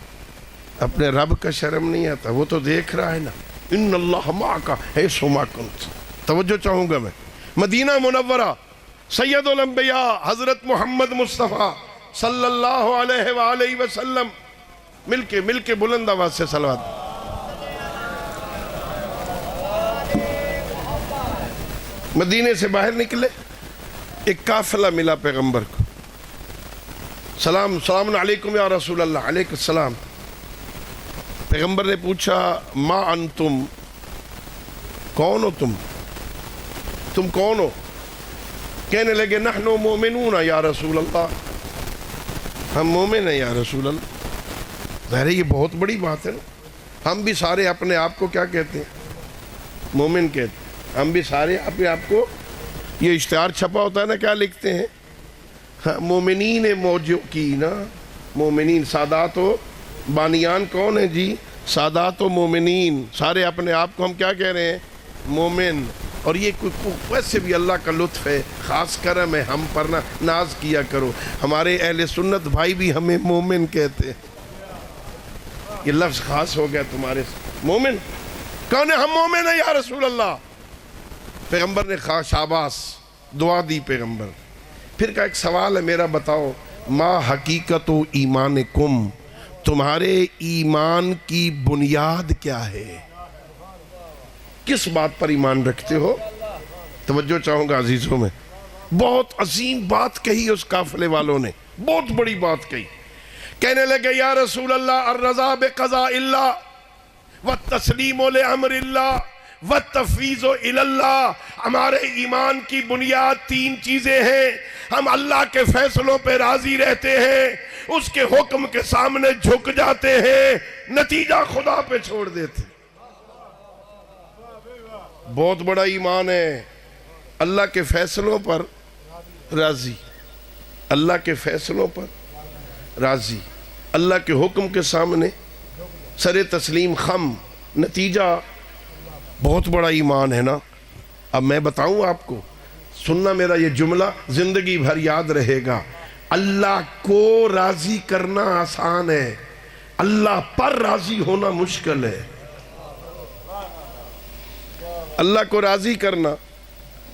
اپنے رب کا شرم نہیں آتا، وہ تو دیکھ رہا ہے نا. ان اللہ معک حیث ما کنت. توجہ چاہوں گا میں. مدینہ منورہ، سید الانبیاء حضرت محمد مصطفیٰ صلی اللہ علیہ وآلہ وسلم، مل کے بلند آواز سے صلوات. مدینے سے باہر نکلے، ایک قافلہ ملا پیغمبر کو. سلام علیکم یا رسول اللہ. علیکم السلام. پیغمبر نے پوچھا ما انتم، کون ہو تم کون ہو؟ کہنے لگے نحن مومنون یا رسول اللہ، ہم مومن ہیں یا رسول اللہ. ظاہر ہے یہ بہت بڑی بات ہے نا. ہم بھی سارے اپنے آپ کو کیا کہتے ہیں؟ مومن کہتے ہیں. ہم بھی سارے اپنے آپ کو، یہ اشتہار چھپا ہوتا ہے نا، کیا لکھتے ہیں؟ مومنین موجو کی نا، مومنین. سادات و بانیان کون ہیں جی؟ سادات و مومنین. سارے اپنے آپ کو ہم کیا کہہ رہے ہیں؟ مومن. اور یہ ویسے بھی اللہ کا لطف ہے، خاص کرم ہے، ہم پر ناز کیا کرو. ہمارے اہل سنت بھائی بھی ہمیں مومن کہتے ہیں. یہ لفظ خاص ہو گیا تمہارے سے. مومن کون ہے؟ ہم مومن ہیں یا رسول اللہ. پیغمبر نے شاباش دعا دی. پیغمبر پھر کا ایک سوال ہے میرا، بتاؤ ما حقیقت و ایمانکم، تمہارے ایمان کی بنیاد کیا ہے؟ کس بات پر ایمان رکھتے ہو؟ توجہ چاہوں گا عزیزوں میں. بہت عظیم بات کہی اس قافلے والوں نے، بہت بڑی بات کہی. کہنے لگے یا رسول اللہ الرضا بقضاء اللہ والتسلیم لامر اللہ وَالتَّفْوِيضُ إِلَى اللَّهِ، ہمارے ایمان کی بنیاد 3 چیزیں ہیں۔ ہم اللہ کے فیصلوں پہ راضی رہتے ہیں، اس کے حکم کے سامنے جھک جاتے ہیں، نتیجہ خدا پہ چھوڑ دیتے ہیں۔ بہت بڑا ایمان ہے، اللہ کے فیصلوں پر راضی، اللہ کے فیصلوں پر راضی، اللہ کے حکم کے سامنے سر تسلیم خم، نتیجہ بہت بڑا ایمان ہے نا۔ اب میں بتاؤں آپ کو، سننا میرا یہ جملہ زندگی بھر یاد رہے گا۔ اللہ کو راضی کرنا آسان ہے، اللہ پر راضی ہونا مشکل ہے۔ اللہ کو راضی کرنا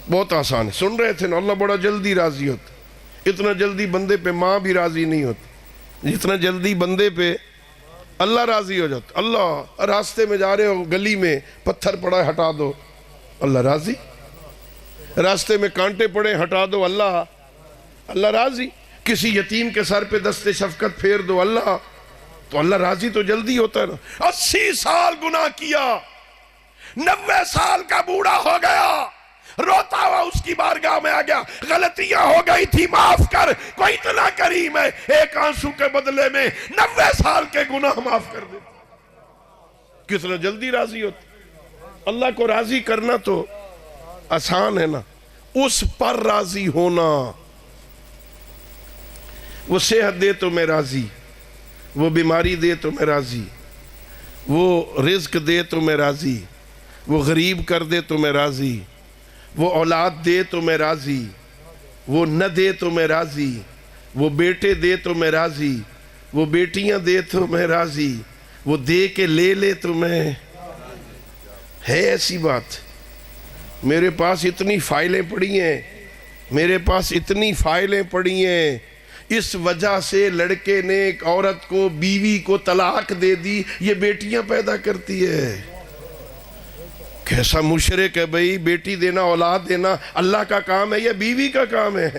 بہت آسان ہے، سن رہے تھے نا، اللہ بڑا جلدی راضی ہوتا، اتنا جلدی بندے پہ ماں بھی راضی نہیں ہوتی جتنا جلدی بندے پہ اللہ راضی ہو جاتا۔ اللہ راستے میں جا رہے ہو، گلی میں پتھر پڑا ہے ہٹا دو، اللہ راضی۔ راستے میں کانٹے پڑے ہٹا دو، اللہ راضی۔ کسی یتیم کے سر پہ دست شفقت پھیر دو، اللہ، تو اللہ راضی تو جلدی ہوتا ہے نا۔ 80 سال گناہ کیا، 90 سال کا بوڑھا ہو گیا، روتا ہوا اس کی بارگاہ میں آ گیا، غلطیاں ہو گئی تھی معاف کر، کوئی اتنا کریم ہے ایک آنسو کے بدلے میں 90 سال کے گناہ معاف کر دیتا۔ کتنا جلدی راضی ہوتا۔ اللہ کو راضی کرنا تو آسان ہے نا، اس پر راضی ہونا۔ وہ صحت دے تو میں راضی، وہ بیماری دے تو میں راضی، وہ رزق دے تو میں راضی، وہ غریب کر دے تو میں راضی، وہ اولاد دے تو میں راضی، وہ نہ دے تو میں راضی، وہ بیٹے دے تو میں راضی، وہ بیٹیاں دے تو میں راضی، وہ دے کے لے لے تو میں، ہے ایسی بات۔ میرے پاس اتنی فائلیں پڑی ہیں، میرے پاس اتنی فائلیں پڑی ہیں، اس وجہ سے لڑکے نے ایک عورت کو، بیوی کو طلاق دے دی، یہ بیٹیاں پیدا کرتی ہے۔ کیسا مشرک ہے بھئی، بیٹی دینا، اولاد دینا اللہ کا کام ہے یا بیوی کا کام ہے؟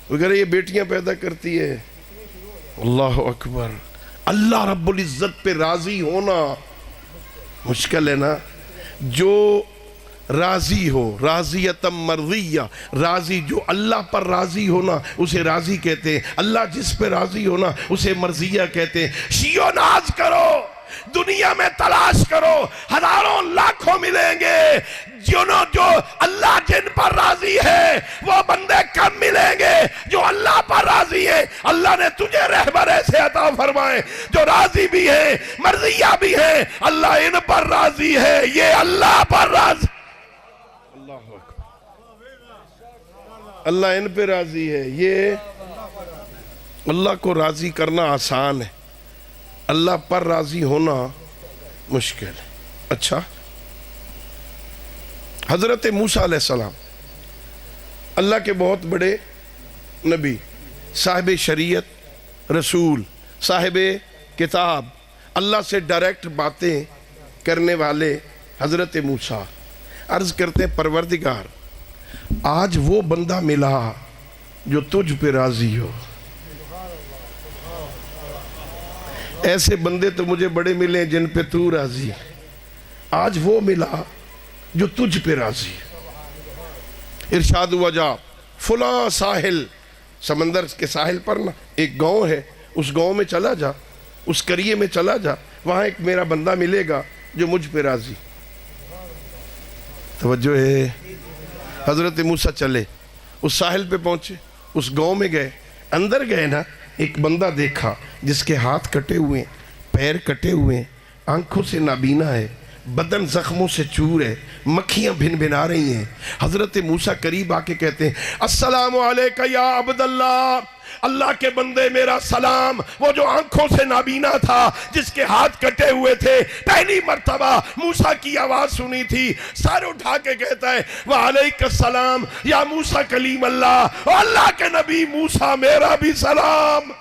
وغیرہ یہ بیٹیاں پیدا کرتی ہے۔ اللہ اکبر۔ اللہ رب العزت پہ راضی ہونا مشکل ہے نا۔ جو راضی ہو، راضیتم مرضیہ، راضی جو اللہ پر راضی ہونا اسے راضی کہتے ہیں، اللہ جس پہ راضی ہونا اسے مرضیہ کہتے ہیں۔ شیو ناز کرو، دنیا میں تلاش کرو، ہزاروں لاکھوں ملیں گے، جو اللہ جن پر راضی ہے وہ بندے کم ملیں گے جو اللہ پر راضی ہے۔ اللہ نے تجھے رہبر ایسے عطا فرمائے جو راضی بھی ہے، مرضیہ بھی ہے، اللہ ان پر راضی ہے، یہ اللہ پر راضی، اللہ ان پہ راضی ہے۔ یہ اللہ کو راضی کرنا آسان ہے، اللہ پر راضی ہونا مشکل ہے۔ اچھا، حضرت موسیٰ علیہ السلام اللہ کے بہت بڑے نبی، صاحب شریعت، رسول، صاحب کتاب، اللہ سے ڈائریکٹ باتیں کرنے والے حضرت موسیٰ عرض کرتے ہیں، پروردگار آج وہ بندہ ملا جو تجھ پہ راضی ہو۔ ایسے بندے تو مجھے بڑے ملے جن پہ تو راضی، آج وہ ملا جو تجھ پہ راضی۔ ارشاد ہوا، جا فلاں ساحل، سمندر کے ساحل پر نا ایک گاؤں ہے، اس گاؤں میں چلا جا، اس قریے میں چلا جا، وہاں ایک میرا بندہ ملے گا جو مجھ پہ راضی۔ توجہ ہے۔ حضرت موسیٰ چلے، اس ساحل پہ پہنچے، اس گاؤں میں گئے، اندر گئے نا، ایک بندہ دیکھا جس کے ہاتھ کٹے ہوئے ہیں، پیر کٹے ہوئے ہیں، آنکھوں سے نابینا ہے، بدن زخموں سے چور ہے، مکھیاں بھن بھنا رہی ہیں۔ حضرت موسیٰ قریب آ کے کہتے ہیں، السلام علیکہ یا عبداللہ، اللہ کے بندے میرا سلام۔ وہ جو آنکھوں سے نابینا تھا، جس کے ہاتھ کٹے ہوئے تھے، پہلی مرتبہ موسیٰ کی آواز سنی تھی، سر اٹھا کے کہتا ہے، وعلیکہ السلام یا موسیٰ کلیم اللہ، اور اللہ کے نبی موسیٰ میرا بھی سلام۔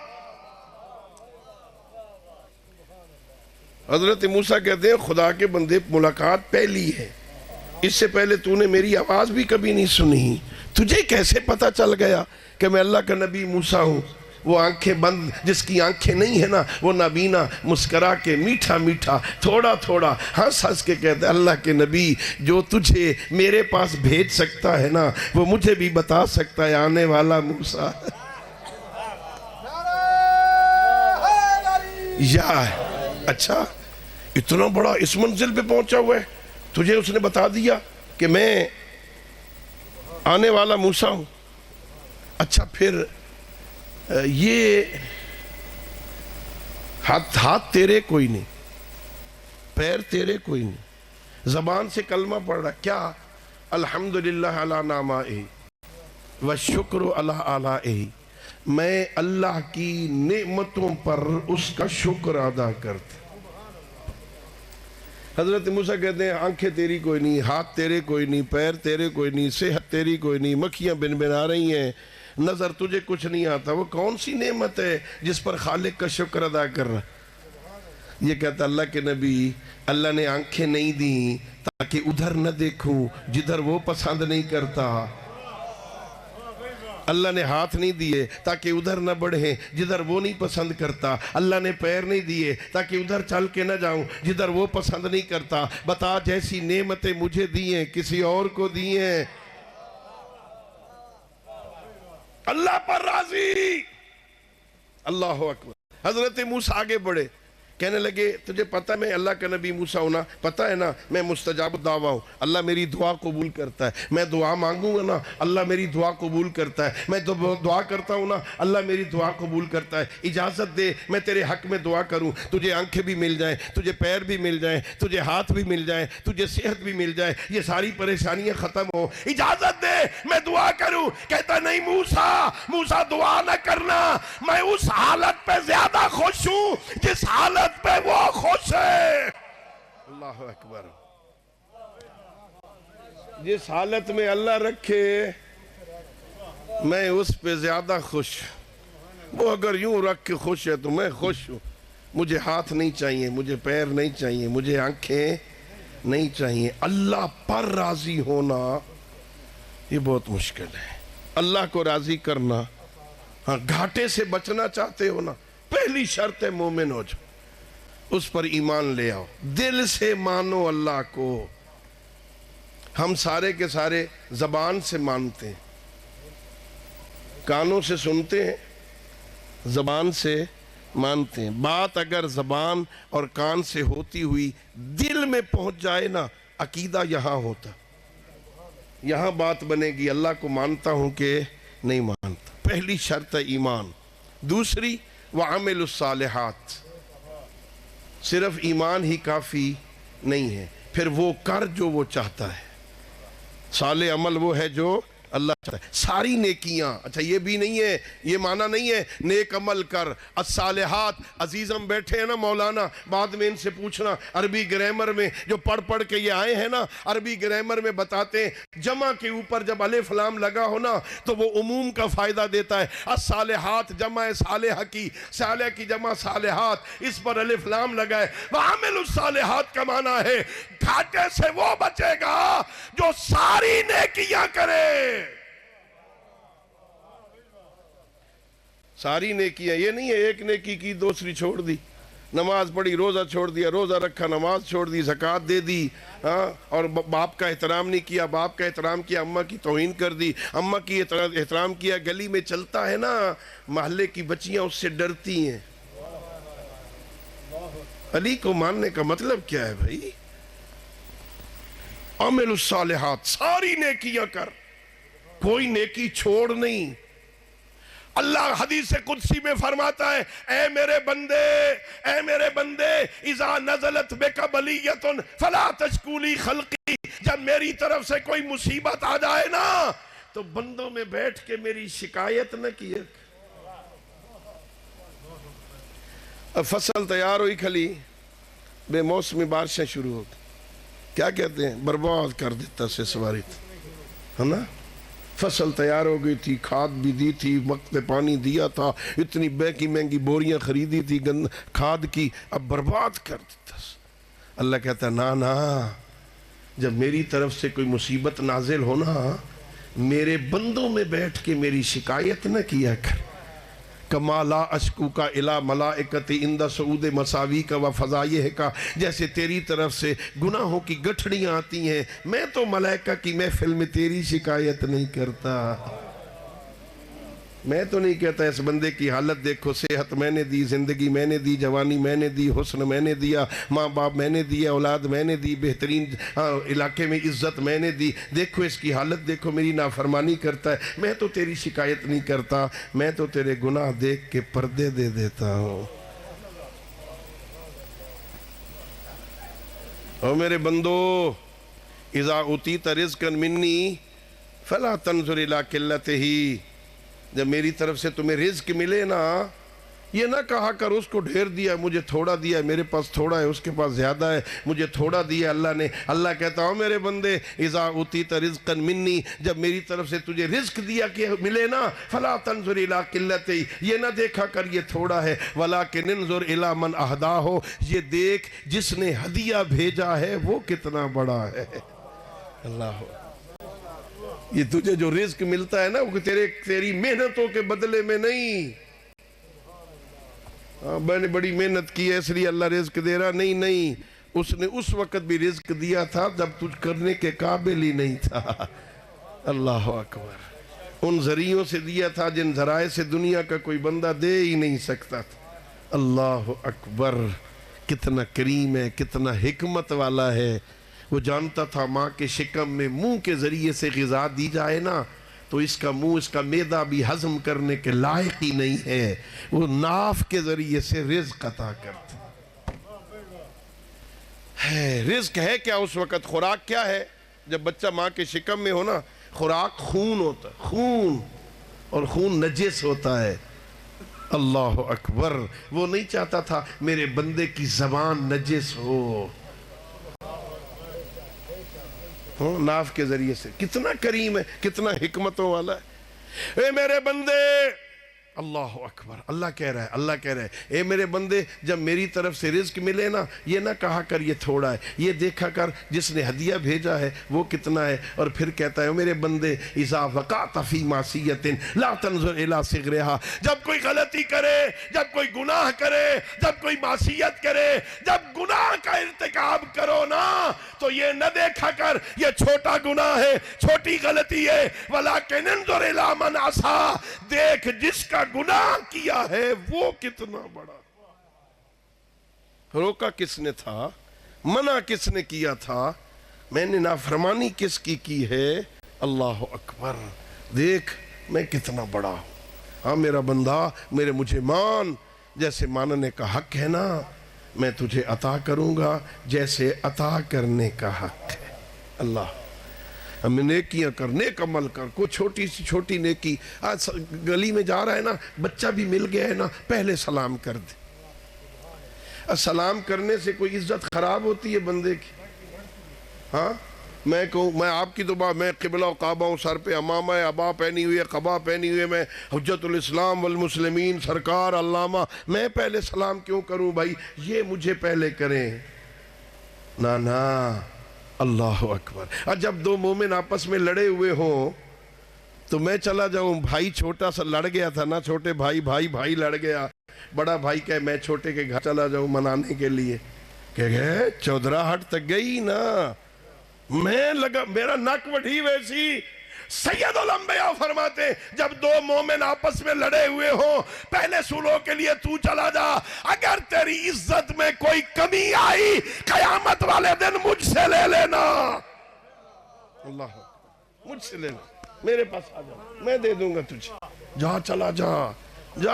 حضرت موسیٰ کہتے ہیں، خدا کے بندے ملاقات پہلی ہے، اس سے پہلے تو نے میری آواز بھی کبھی نہیں سنی، تجھے کیسے پتا چل گیا کہ میں اللہ کا نبی موسیٰ ہوں؟ وہ آنکھیں بند جس کی آنکھیں نہیں ہے نا، وہ نابینا مسکرا کے میٹھا میٹھا تھوڑا تھوڑا ہنس ہنس کے کہتے اللہ کے نبی جو تجھے میرے پاس بھیج سکتا ہے نا وہ مجھے بھی بتا سکتا ہے آنے والا موسیٰ یا اچھا اتنا بڑا اس منزل پہ پہنچا ہوا ہے، تجھے اس نے بتا دیا کہ میں آنے والا موسیٰ ہوں۔ اچھا پھر یہ ہاتھ تیرے کوئی نہیں، پیر تیرے کوئی نہیں، زبان سے کلمہ پڑھ رہا کیا؟ الحمدللہ علی نعمائہ والشکر علی آلائہ، میں اللہ کی نعمتوں پر اس کا شکر ادا کرتا۔ حضرت موسیٰ کہتے ہیں آنکھیں تیری کوئی نہیں، ہاتھ تیرے کوئی نہیں، پیر تیرے کوئی نہیں، صحت تیری کوئی نہیں، مکھیاں بن بنا رہی ہیں، نظر تجھے کچھ نہیں آتا، وہ کون سی نعمت ہے جس پر خالق کا شکر ادا کر رہا؟ یہ کہتا اللہ کے نبی اللہ نے آنکھیں نہیں دیں تاکہ ادھر نہ دیکھوں جدھر وہ پسند نہیں کرتا، اللہ نے ہاتھ نہیں دیے تاکہ ادھر نہ بڑھیں جدھر وہ نہیں پسند کرتا، اللہ نے پیر نہیں دیے تاکہ ادھر چل کے نہ جاؤں جدھر وہ پسند نہیں کرتا۔ بتا جیسی نعمتیں مجھے دی ہیں کسی اور کو دی ہیں، اللہ پر راضی۔ اللہ اکبر۔ حضرت موسیٰ آگے بڑھے، کہنے لگے تجھے پتہ میں اللہ کا نبی موسیٰ ہونا پتہ ہے نا، میں مستجاب الدعویٰ ہوں، اللہ میری دعا قبول کرتا ہے، میں دعا مانگوں گا نا اللہ میری دعا قبول کرتا ہے، میں دعا کرتا ہوں نا اللہ میری دعا قبول کرتا ہے، اجازت دے میں تیرے حق میں دعا کروں، تجھے آنکھیں بھی مل جائیں، تجھے پیر بھی مل جائیں، تجھے ہاتھ بھی مل جائیں، تجھے صحت بھی مل جائے، یہ ساری پریشانیاں ختم ہو، اجازت دے میں دعا کروں۔ کہتا نہیں موسیٰ دعا نہ کرنا، میں اس حالت پہ زیادہ خوش ہوں جس حالت پہ وہ خوش ہے۔ اللہ اکبر۔ جس حالت میں اللہ رکھے میں اس پہ زیادہ خوش، وہ اگر یوں رکھ کے خوش ہے تو میں خوش ہوں۔ مجھے ہاتھ نہیں چاہیے، مجھے پیر نہیں چاہیے، مجھے آنکھیں نہیں چاہیے۔ اللہ پر راضی ہونا یہ بہت مشکل ہے، اللہ کو راضی کرنا۔ ہاں گھاٹے سے بچنا چاہتے ہو نا، پہلی شرط ہے مومن ہو جاؤ، اس پر ایمان لے آؤ، دل سے مانو اللہ کو۔ ہم سارے کے سارے زبان سے مانتے ہیں، کانوں سے سنتے ہیں، زبان سے مانتے ہیں۔ بات اگر زبان اور کان سے ہوتی ہوئی دل میں پہنچ جائے نا، عقیدہ یہاں ہوتا، یہاں بات بنے گی اللہ کو مانتا ہوں کہ نہیں مانتا۔ پہلی شرط ہے ایمان۔ دوسری وعمل الصالحات، صرف ایمان ہی کافی نہیں ہے، پھر وہ کر جو وہ چاہتا ہے۔ صالح عمل وہ ہے جو اللہ چاہتا ہے۔ ساری نیکیاں، اچھا یہ بھی نہیں ہے، یہ معنی نہیں ہے نیک عمل کر الصالحات۔ عزیزم بیٹھے ہیں نا مولانا، بعد میں ان سے پوچھنا، عربی گرامر میں جو پڑھ کے یہ آئے ہیں نا، عربی گرامر میں بتاتے ہیں جمع کے اوپر جب الف لام لگا ہو نا تو وہ عموم کا فائدہ دیتا ہے۔ الصالحات جمع صالحہ کی، صالح کی جمع صالحات، اس پر الف لام لگا ہے۔ وعمل الصالحات کا معنی ہے گھاٹے سے وہ بچے گا جو ساری نیکیاں کرے۔ ساری نیکیاں، یہ نہیں ہے ایک نیکی کی دوسری چھوڑ دی، نماز پڑھی روزہ چھوڑ دیا، روزہ رکھا نماز چھوڑ دی، زکوٰۃ دے دی، اور باپ کا احترام نہیں کیا، باپ کا احترام کیا، اماں کی توہین کر دی، اماں کی احترام کیا۔ گلی میں چلتا ہے نا، محلے کی بچیاں اس سے ڈرتی ہیں۔ علی کو ماننے کا مطلب کیا ہے بھائی؟ عمل الصالحات، ساری نیکیاں کر، کوئی نیکی چھوڑ نہیں۔ اللہ حدیث قدسی میں فرماتا ہے اے میرے بندے اذا نزلت بک بلیۃ فلا تشکولی خلقی، جب میری طرف سے کوئی مصیبت آ جائے نا تو بندوں میں بیٹھ کے میری شکایت نہ کیے۔ اب فصل تیار ہوئی کھلی، بے موسمی بارشیں شروع ہو گئی، کیا کہتے ہیں برباد کر دیتا سے سواری ہے نا۔ فصل تیار ہو گئی تھی، کھاد بھی دی تھی، وقت پہ پانی دیا تھا، اتنی مہنگی بوریاں خریدی تھی کھاد کی، اب برباد کر دیتا۔ اللہ کہتا نا، جب میری طرف سے کوئی مصیبت نازل ہونا، میرے بندوں میں بیٹھ کے میری شکایت نہ کیا کر، کما لا اشکو کا الا ملائکتی اندہ سعود مساوی کا و فضائیہ کا، جیسے تیری طرف سے گناہوں کی گٹھڑیاں آتی ہیں، میں تو ملائکہ کی محفل میں تیری شکایت نہیں کرتا۔ میں تو نہیں کہتا اس بندے کی حالت دیکھو، صحت میں نے دی، زندگی میں نے دی، جوانی میں نے دی، حسن میں نے دیا، ماں باپ میں نے دیا، اولاد میں نے دی، بہترین علاقے میں عزت میں نے دی، دیکھو اس کی حالت دیکھو، میری نافرمانی کرتا ہے، میں تو تیری شکایت نہیں کرتا، میں تو تیرے گناہ دیکھ کے پردے دے دیتا ہوں۔ او میرے بندو، اذا اوتیت رزقا منی فلا تنظر الی قلتہ، جب میری طرف سے تمہیں رزق ملے نا، یہ نہ کہا کر اس کو ڈھیر دیا، مجھے تھوڑا دیا، میرے پاس تھوڑا ہے، اس کے پاس زیادہ ہے، مجھے تھوڑا دیا اللہ نے۔ اللہ کہتا ہوں میرے بندے، اذا اوتیت رزقا منی، جب میری طرف سے تجھے رزق دیا کہ ملے نا، فلا تنظر الی قلتہ، یہ نہ دیکھا کر یہ تھوڑا ہے، ولکن انظر الی من اہداہ، یہ دیکھ جس نے ہدیہ بھیجا ہے وہ کتنا بڑا ہے۔ اللہ، یہ تجھے جو رزق ملتا ہے نا، وہ تیری محنتوں کے بدلے میں نہیں۔ میں نے بڑی محنت کی ہے اس لیے اللہ رزق دے رہا، نہیں، اس نے اس وقت بھی رزق دیا تھا جب تجھ کرنے کے قابل ہی نہیں تھا۔ اللہ اکبر، ان ذریعوں سے دیا تھا جن ذرائع سے دنیا کا کوئی بندہ دے ہی نہیں سکتا تھا۔ اللہ اکبر، کتنا کریم ہے، کتنا حکمت والا ہے۔ وہ جانتا تھا ماں کے شکم میں منہ کے ذریعے سے غذا دی جائے نا تو اس کا منہ، اس کا معدہ بھی ہضم کرنے کے لائق ہی نہیں ہے، وہ ناف کے ذریعے سے رزق عطا کرتا ہے۔ رزق ہے کیا اس وقت؟ خوراک کیا ہے؟ جب بچہ ماں کے شکم میں ہو نا، خوراک خون ہوتا ہے، خون، اور خون نجس ہوتا ہے۔ اللہ اکبر، وہ نہیں چاہتا تھا میرے بندے کی زبان نجس ہو، ناف کے ذریعے سے۔ کتنا کریم ہے، کتنا حکمتوں والا ہے۔ اے میرے بندے، اللہ اکبر، اللہ کہہ رہا ہے، اے میرے بندے، جب میری طرف سے رزق ملے نا، یہ نہ کہا کر یہ تھوڑا ہے، یہ دیکھا کر جس نے ہدیہ بھیجا ہے وہ کتنا ہے۔ اور پھر کہتا ہے میرے بندے، اذا وقعت فی معصیۃ لا تنظر الی صغرہا، جب کوئی غلطی کرے، جب کوئی گناہ کرے، جب کوئی معصیت کرے، جب گناہ کا ارتکاب کرو نا، تو یہ نہ دیکھا کر یہ چھوٹا گناہ ہے، چھوٹی غلطی ہے، ولکن انظر الی من عصا، دیکھ جس کا گناہ کیا ہے وہ کتنا بڑا۔ روکا کس نے تھا؟ منع کس نے کیا تھا؟ میں نے نافرمانی کس کی ہے؟ اللہ اکبر، دیکھ میں کتنا بڑا ہوں۔ ہاں میرا بندہ، مجھے مان، جیسے ماننے کا حق ہے نا، میں تجھے عطا کروں گا جیسے عطا کرنے کا حق ہے۔ اللہ، ہمیں نیکیاں کر، نیک عمل کر، کوئی چھوٹی سی چھوٹی نیکی، آج گلی میں جا رہا ہے نا، بچہ بھی مل گیا ہے نا، پہلے سلام کر دے۔ سلام کرنے سے کوئی عزت خراب ہوتی ہے بندے کی؟ ہاں، میں کہوں، میں آپ کی دعا، میں قبلہ و کعبہ ہوں، سر پہ امامہ عبا پہنی ہوئی ہے، قبا پہنی ہوئی ہے، میں حجت الاسلام والمسلمین سرکار علامہ، میں پہلے سلام کیوں کروں بھائی؟ یہ مجھے پہلے کریں نا۔ اللہ اکبر۔ اور جب دو مومن آپس میں لڑے ہوئے ہوں تو میں چلا جاؤں، بھائی چھوٹا سا لڑ گیا تھا نا، چھوٹے بھائی لڑ گیا، بڑا بھائی کہے میں چھوٹے کے گھر چلا جاؤں منانے کے لیے، کہ گئے چودراہٹ تک گئی نا، میں لگا میرا نک وٹھی ویسی۔ سید الانبیاء فرماتے جب دو مومن آپس میں لڑے ہوئے ہوں، پہلے صلح کے لیے تو چلا جا، اگر تیری عزت میں کوئی کمی آئی قیامت والے دن مجھ سے لے لینا۔ اللہ، مجھ سے لینا، میرے پاس آ جا، میں دے دوں گا تجھے۔ جا، چلا جا، جا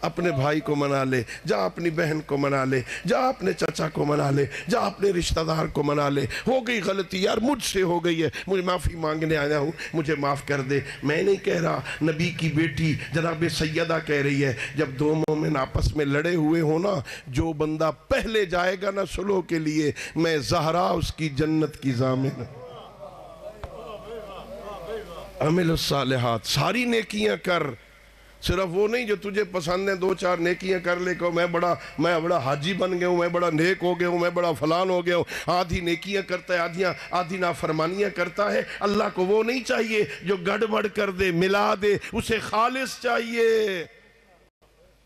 اپنے بھائی کو منا لے، جا اپنی بہن کو منا لے، جا اپنے چچا کو منا لے، جا اپنے رشتہ دار کو منا لے۔ ہو گئی غلطی یار، مجھ سے ہو گئی ہے، مجھے معافی مانگنے آیا ہوں، مجھے معاف کر دے۔ میں نہیں کہہ رہا، نبی کی بیٹی جناب سیدہ کہہ رہی ہے، جب دو مومن آپس میں لڑے ہوئے ہو نا، جو بندہ پہلے جائے گا نا صلح کے لیے، میں زہرا اس کی جنت کی ضامن۔ عمل الصالحات، ساری نیکیاں کر، صرف وہ نہیں جو تجھے پسند ہیں، دو چار نیکیاں کر لے کہ میں بڑا حاجی بن گیا ہوں، میں بڑا نیک ہو گیا ہوں، میں بڑا فلان ہو گیا ہوں۔ آدھی نیکیاں کرتا ہے، آدھی نافرمانیاں کرتا ہے۔ اللہ کو وہ نہیں چاہیے جو گڑبڑ کر دے، ملا دے، اسے خالص چاہیے۔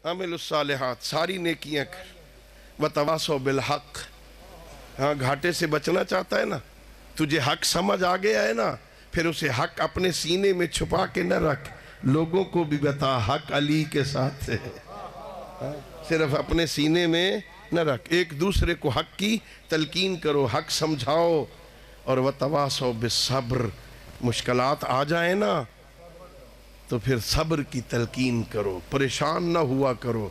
عامل الصالحات، ساری نیکیاں کر، وتواصوا بالحق. ہاں گھاٹے سے بچنا چاہتا ہے نا، تجھے حق سمجھ آ گیا ہے نا، پھر اسے حق اپنے سینے میں چھپا کے نہ رکھ، لوگوں کو بھی بتا حق علی کے ساتھ ہے. صرف اپنے سینے میں نہ رکھ، ایک دوسرے کو حق کی تلقین کرو، حق سمجھاؤ. اور وتواصوا بالصبر، مشکلات آ جائیں نا تو پھر صبر کی تلقین کرو، پریشان نہ ہوا کرو.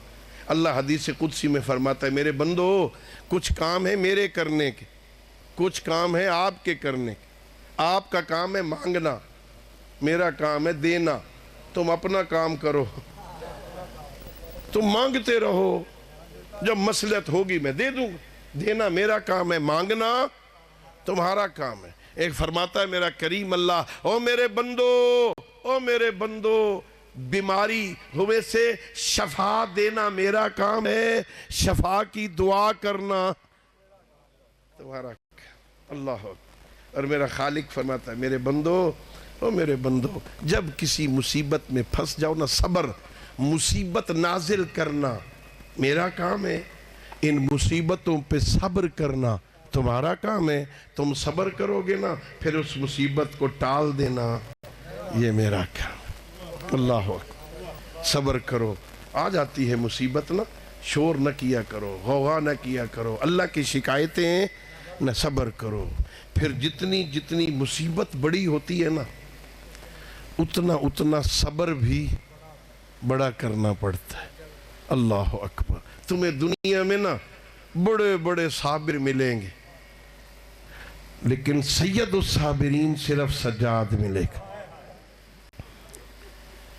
اللہ حدیث قدسی میں فرماتا ہے میرے بندو کچھ کام ہے میرے کرنے کے، کچھ کام ہے آپ کے کرنے کے. آپ کا کام ہے مانگنا، میرا کام ہے دینا. تم اپنا کام کرو، تم مانگتے رہو، جب مصلحت ہوگی میں دے دوں گا. دینا میرا کام ہے، مانگنا تمہارا کام ہے. ایک فرماتا ہے میرا کریم اللہ، او میرے بندو، او میرے بندو، بیماری ہوئے سے شفا دینا میرا کام ہے، شفا کی دعا کرنا تمہارا کام. اللہ اور میرا خالق فرماتا ہے میرے بندو، او میرے بندو، جب کسی مصیبت میں پھنس جاؤ نا، صبر، مصیبت نازل کرنا میرا کام ہے، ان مصیبتوں پہ صبر کرنا تمہارا کام ہے. تم صبر کرو گے نا پھر اس مصیبت کو ٹال دینا یہ میرا کام. اللہ اکبر. صبر کرو، آ جاتی ہے مصیبت نا، شور نہ کیا کرو، غوغا نہ کیا کرو، اللہ کی شکایتیں نہ، صبر کرو. پھر جتنی جتنی مصیبت بڑی ہوتی ہے نا اتنا اتنا صبر بھی بڑا کرنا پڑتا ہے. اللہ اکبر. تمہیں دنیا میں نا بڑے بڑے صابر ملیں گے لیکن سید الصابرین صرف سجاد ملے گا.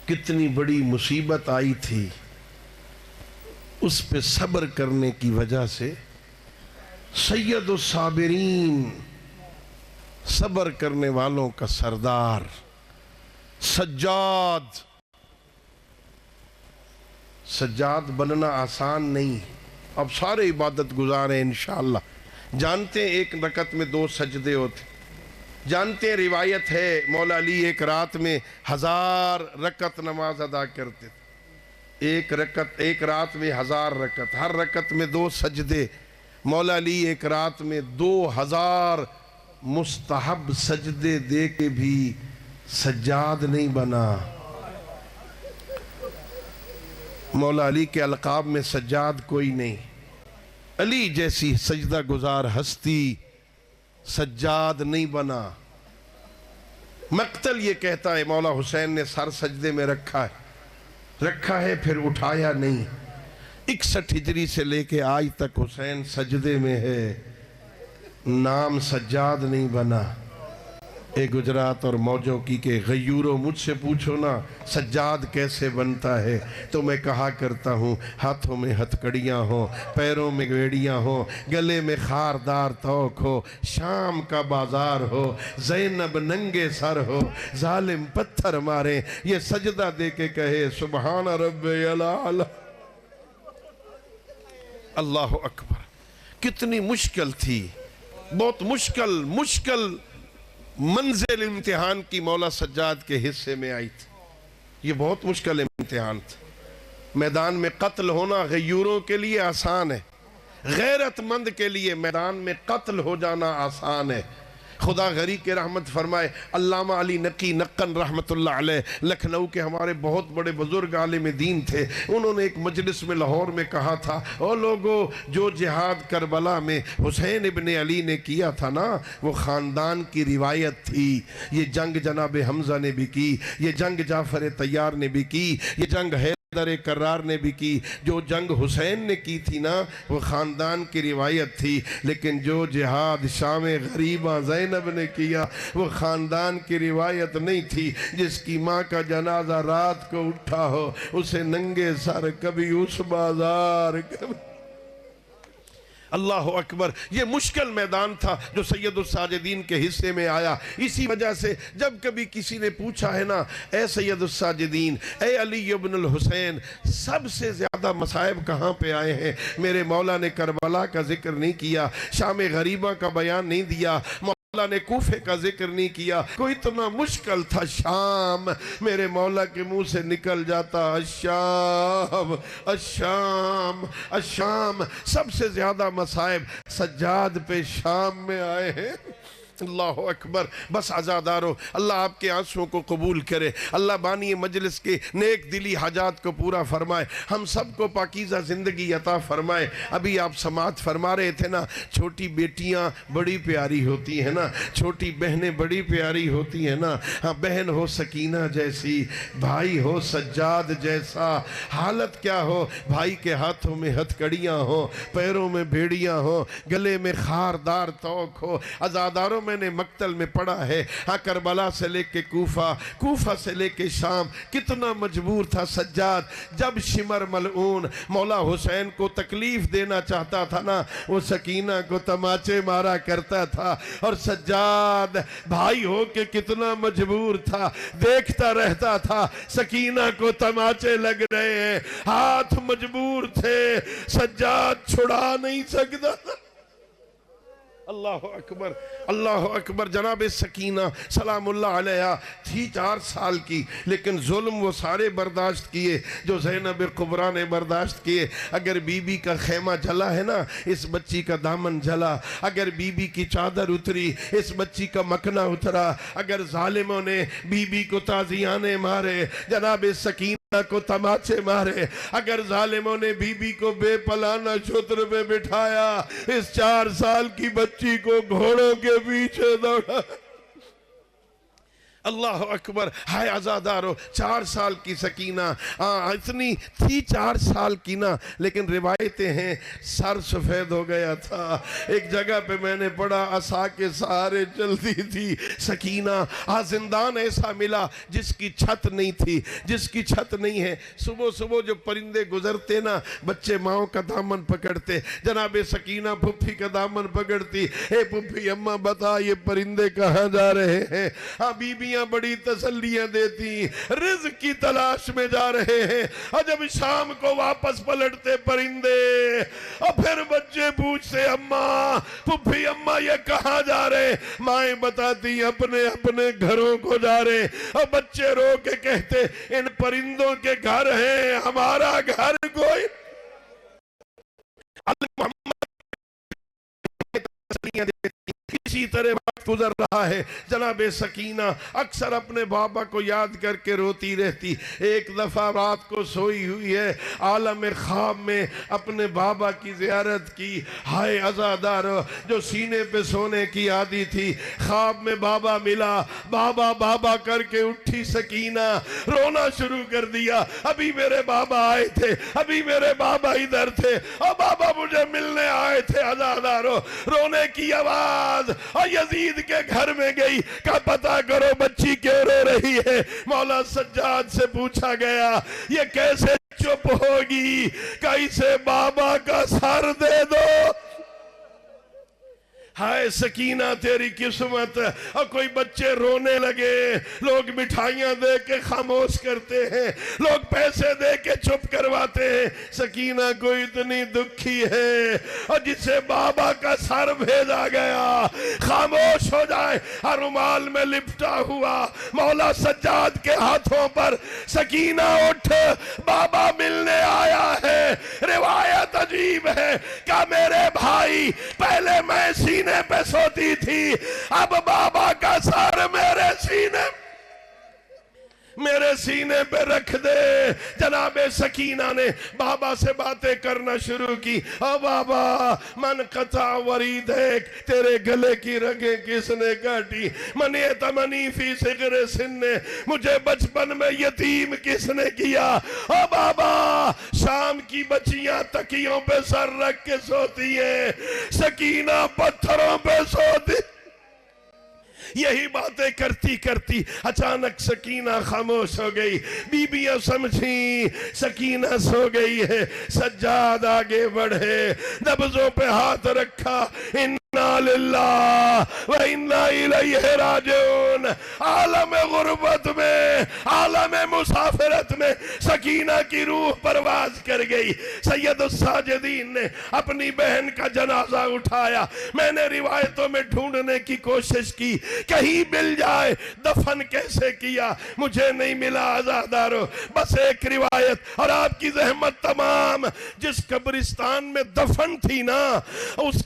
کتنی بڑی مصیبت آئی تھی، اس پہ صبر کرنے کی وجہ سے سید الصابرین، صبر کرنے والوں کا سردار سجاد. سجاد بننا آسان نہیں. اب سارے عبادت گزار ہیں انشاءاللہ، جانتے ہیں ایک رکعت میں 2 سجدے ہوتے، جانتے ہیں روایت ہے مولا علی ایک رات میں 1000 رکعت نماز ادا کرتے تھے. ایک رات میں 1000 رکعت، ہر رکعت میں 2 سجدے. مولا علی ایک رات میں 2000 مستحب سجدے دے کے بھی سجاد نہیں بنا. مولا علی کے القاب میں سجاد کوئی نہیں. علی جیسی سجدہ گزار ہستی سجاد نہیں بنا. مقتل یہ کہتا ہے مولا حسین نے سر سجدے میں رکھا ہے پھر اٹھایا نہیں. 61 ہجری سے لے کے آج تک حسین سجدے میں ہے، نام سجاد نہیں بنا. اے گجرات اور موجوں کی کہ غیوروں مجھ سے پوچھو نا سجاد کیسے بنتا ہے تو میں کہا کرتا ہوں ہاتھوں میں ہتھکڑیاں ہوں، پیروں میں گھڑیاں ہوں، گلے میں خاردار توق ہو، شام کا بازار ہو، زینب ننگے سر ہو، ظالم پتھر مارے، یہ سجدہ دے کے کہے سبحان رب العالی. اللہ اکبر. کتنی مشکل تھی، بہت مشکل منزل امتحان کی مولا سجاد کے حصے میں آئی تھی. یہ بہت مشکل امتحان تھا. میدان میں قتل ہونا غیوروں کے لیے آسان ہے، غیرت مند کے لیے میدان میں قتل ہو جانا آسان ہے. خدا غری کے رحمت فرمائے علامہ علی نقی نقن رحمت اللہ علیہ، لکھنؤ کے ہمارے بہت بڑے بزرگ عالم دین تھے. انہوں نے ایک مجلس میں لاہور میں کہا تھا، او لوگو جو جہاد کربلا میں حسین ابن علی نے کیا تھا نا وہ خاندان کی روایت تھی. یہ جنگ جناب حمزہ نے بھی کی، یہ جنگ جعفر طیار نے بھی کی، یہ جنگ حیدر کرار نے بھی کی. جو جنگ حسین نے کی تھی نا وہ خاندان کی روایت تھی، لیکن جو جہاد شام غریبہ زینب نے کیا وہ خاندان کی روایت نہیں تھی. جس کی ماں کا جنازہ رات کو اٹھا ہو اسے ننگے سر کبھی اس بازار کبھی. اللہ اکبر. یہ مشکل میدان تھا جو سید الساجدین کے حصے میں آیا. اسی وجہ سے جب کبھی کسی نے پوچھا ہے نا اے سید الساجدین، اے علی ابن الحسین، سب سے زیادہ مصائب کہاں پہ آئے ہیں؟ میرے مولا نے کربلا کا ذکر نہیں کیا، شام غریبہ کا بیان نہیں دیا، مولا اللہ نے کوفے کا ذکر نہیں کیا، کوئی اتنا مشکل تھا شام، میرے مولا کے منہ سے نکل جاتا الشام الشام الشام۔ سب سے زیادہ مصائب سجاد پہ شام میں آئے ہیں۔ اللہ اکبر۔ بس عزادارو، اللہ آپ کے آنسوں کو قبول کرے، اللہ بانی مجلس کے نیک دلی حاجات کو پورا فرمائے، ہم سب کو پاکیزہ زندگی عطا فرمائے۔ ابھی آپ سماعت فرما رہے تھے نا، چھوٹی بیٹیاں بڑی پیاری ہوتی ہیں نا، چھوٹی بہنیں بڑی پیاری ہوتی ہیں نا۔ ہاں، بہن ہو سکینہ جیسی، بھائی ہو سجاد جیسا، حالت کیا ہو، بھائی کے ہاتھوں میں ہتھکڑیاں ہو، پیروں میں بھیڑیاں ہو، گلے میں خاردار توق ہو۔ عزاداروں، میں نے مقتل میں پڑھا ہے، ہاں، کربلا سے لے کے کوفہ، کوفہ سے لے کے شام، کتنا مجبور تھا سجاد۔ جب شمر ملعون مولا حسین کو تکلیف دینا چاہتا تھا نا، وہ سکینہ کو تماچے مارا کرتا تھا، اور سجاد بھائی ہو کے کتنا مجبور تھا، دیکھتا رہتا تھا سکینہ کو تماچے لگ رہے ہیں، ہاتھ مجبور تھے، سجاد چھڑا نہیں سکتا۔ اللہ اکبر، اللہ اکبر۔ جناب سکینہ سلام اللہ علیہ تھی 4 سال کی، لیکن ظلم وہ سارے برداشت کیے جو زینب کبریٰ نے برداشت کیے۔ اگر بی بی کا خیمہ جلا ہے نا، اس بچی کا دامن جلا، اگر بی بی کی چادر اتری، اس بچی کا مکنا اترا، اگر ظالموں نے بی بی کو تازیانے مارے، جناب سکینہ کو تماچے مارے، اگر ظالموں نے بی بی کو بے پلانہ چھتر پہ بٹھایا، اس 4 سال کی بچی کو گھوڑوں کے پیچھے دوڑا۔ اللہ اکبر۔ ہائے عزادارو، 4 سال کی سکینہ، اتنی تھی 4 سال کی نا، لیکن روایتیں ہیں سر سفید ہو گیا تھا۔ ایک جگہ پہ میں نے پڑھا عصا کے سہارے چلتی تھی سکینہ۔ زندان ایسا ملا جس کی چھت نہیں تھی، جس کی چھت نہیں ہے۔ صبح صبح جو پرندے گزرتے نا، بچے ماؤں کا دامن پکڑتے، جناب سکینہ پھپھی کا دامن پکڑتی، اے پھپھی اماں بتا یہ پرندے کہاں جا رہے ہیں؟ ہاں، بیویاں بڑی تسلیاں دیتی، رزق کی تلاش میں جا رہے ہیں، اور جب شام کو واپس پلٹتے پرندے، اور پھر بچے پوچھتے اماں، پھپھی اماں یہ کہاں جا رہے؟ مائیں بتاتی اپنے اپنے گھروں کو جا رہے، اور بچے رو کے کہتے ان پرندوں کے گھر ہیں، ہمارا گھر کوئی۔ کسی طرح وقت گزر رہا ہے، جناب سکینہ اکثر اپنے بابا کو یاد کر کے روتی رہتی۔ ایک دفعہ رات کو سوئی ہوئی ہے، عالم خواب میں اپنے بابا کی زیارت کی۔ ہائے عزادارو، جو سینے پہ سونے کی عادی تھی، خواب میں بابا ملا، بابا بابا کر کے اٹھی سکینہ، رونا شروع کر دیا۔ ابھی میرے بابا آئے تھے، ابھی میرے بابا ادھر تھے، اور بابا مجھے ملنے آئے تھے۔ عزادارو، رونے کی آواز، اور یزید کے گھر میں گئی، کہا پتہ کرو بچی کیوں رو رہی ہے۔ مولا سجاد سے پوچھا گیا یہ کیسے چپ ہوگی؟ کہ اسے بابا کا سر دے دو۔ ہائے سکینہ تیری قسمت۔ اور کوئی بچے رونے لگے، لوگ مٹھائیاں دے کے خاموش کرتے ہیں، لوگ پیسے دے کے چپ کرواتے ہیں۔ سکینہ کوئی اتنی دکھی ہے، اور جسے بابا کا سر بھیجا گیا خاموش ہو جائے۔ اور رومال میں لپٹا ہوا مولا سجاد کے ہاتھوں پر سکینہ اٹھ، بابا ملنے آیا ہے۔ روایت عجیب ہے کہ میرے بھائی پہلے میں سینے پہ سوتی تھی، اب بابا کا سر میرے سینے پہ رکھ دے۔ جناب سکینہ نے بابا سے باتیں کرنا شروع کی۔ او بابا، من قطع وریدک، تیرے گلے کی رگیں کس نے کاٹی؟ من یتمنی فی صغر سن، مجھے بچپن میں یتیم کس نے کیا؟ او بابا، شام کی بچیاں تکیوں پہ سر رکھ کے سوتی ہیں، سکینہ پتھروں پہ سوتی۔ یہی باتیں کرتی کرتی اچانک سکینہ خاموش ہو گئی۔ بیویاں سمجھی سکینہ سو گئی ہے۔ سجاد آگے بڑھے، نبضوں پہ ہاتھ رکھا، انا للہ و انا الیہ راجعون۔ عالم غربت میں عالم مسافرت میں سکینہ کی روح پرواز کر گئی. سید الساجدین نے اپنی بہن کا جنازہ اٹھایا. میں نے روایتوں میں ڈھونڈنے کی کوشش کی کہیں مل جائے دفن کیسے کیا, مجھے نہیں ملا عزادارو. بس ایک روایت, اور آپ کی زحمت تمام. جس قبرستان میں دفن تھی نا, اس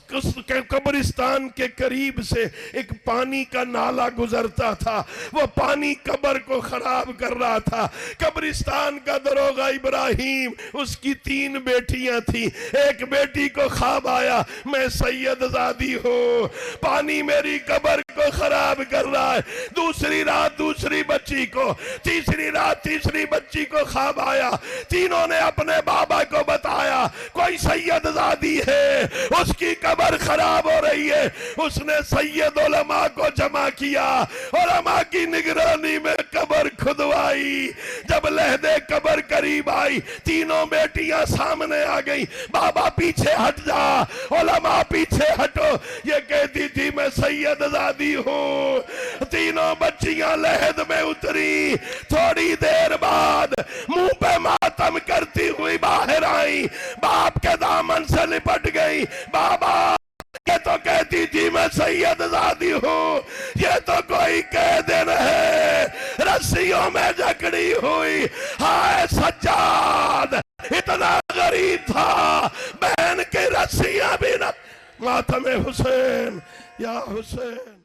قبرستان کے قریب سے ایک پانی کا نالا گزرتا تھا. وہ پانی قبر کو خراب کر رہا تھا. قبرستان کا دروغہ ابراہیم, اس کی 3 بیٹیاں تھیں. ایک بیٹی کو خواب آیا میں سید زادی ہوں, پانی میری قبر کو خراب کر رہا ہے. دوسری رات دوسری بچی کو, تیسری رات تیسری بچی کو خواب آیا. تینوں نے اپنے بابا کو بتایا کوئی سید زادی ہے, اس کی قبر خراب ہو رہی ہے. اس نے سید علماء کو جمع کیا, علماء کی نگرانی میں قبر کھدوائی. جب لحدِ قبر قریب آئی, تینوں بیٹیاں سامنے آ گئی. بابا پیچھے ہٹ جا, علماء پیچھے ہٹو. یہ کہتی تھی میں سید زادی ہوں. تینوں بچیاں لحد میں اتری. تھوڑی دیر بعد منہ پہ ماتم کرتی ہوئی باہر آئی, باپ کے دامن سے لپٹ گئی. بابا یہ تو کہتی تھی میں سید زادی ہوں, یہ تو کوئی قیدن ہے, رسیوں میں جکڑی ہوئی. ہائے سجاد اتنا غریب تھا, بہن کی رسیاں بھی نہ. ماتم حسین یا حسین.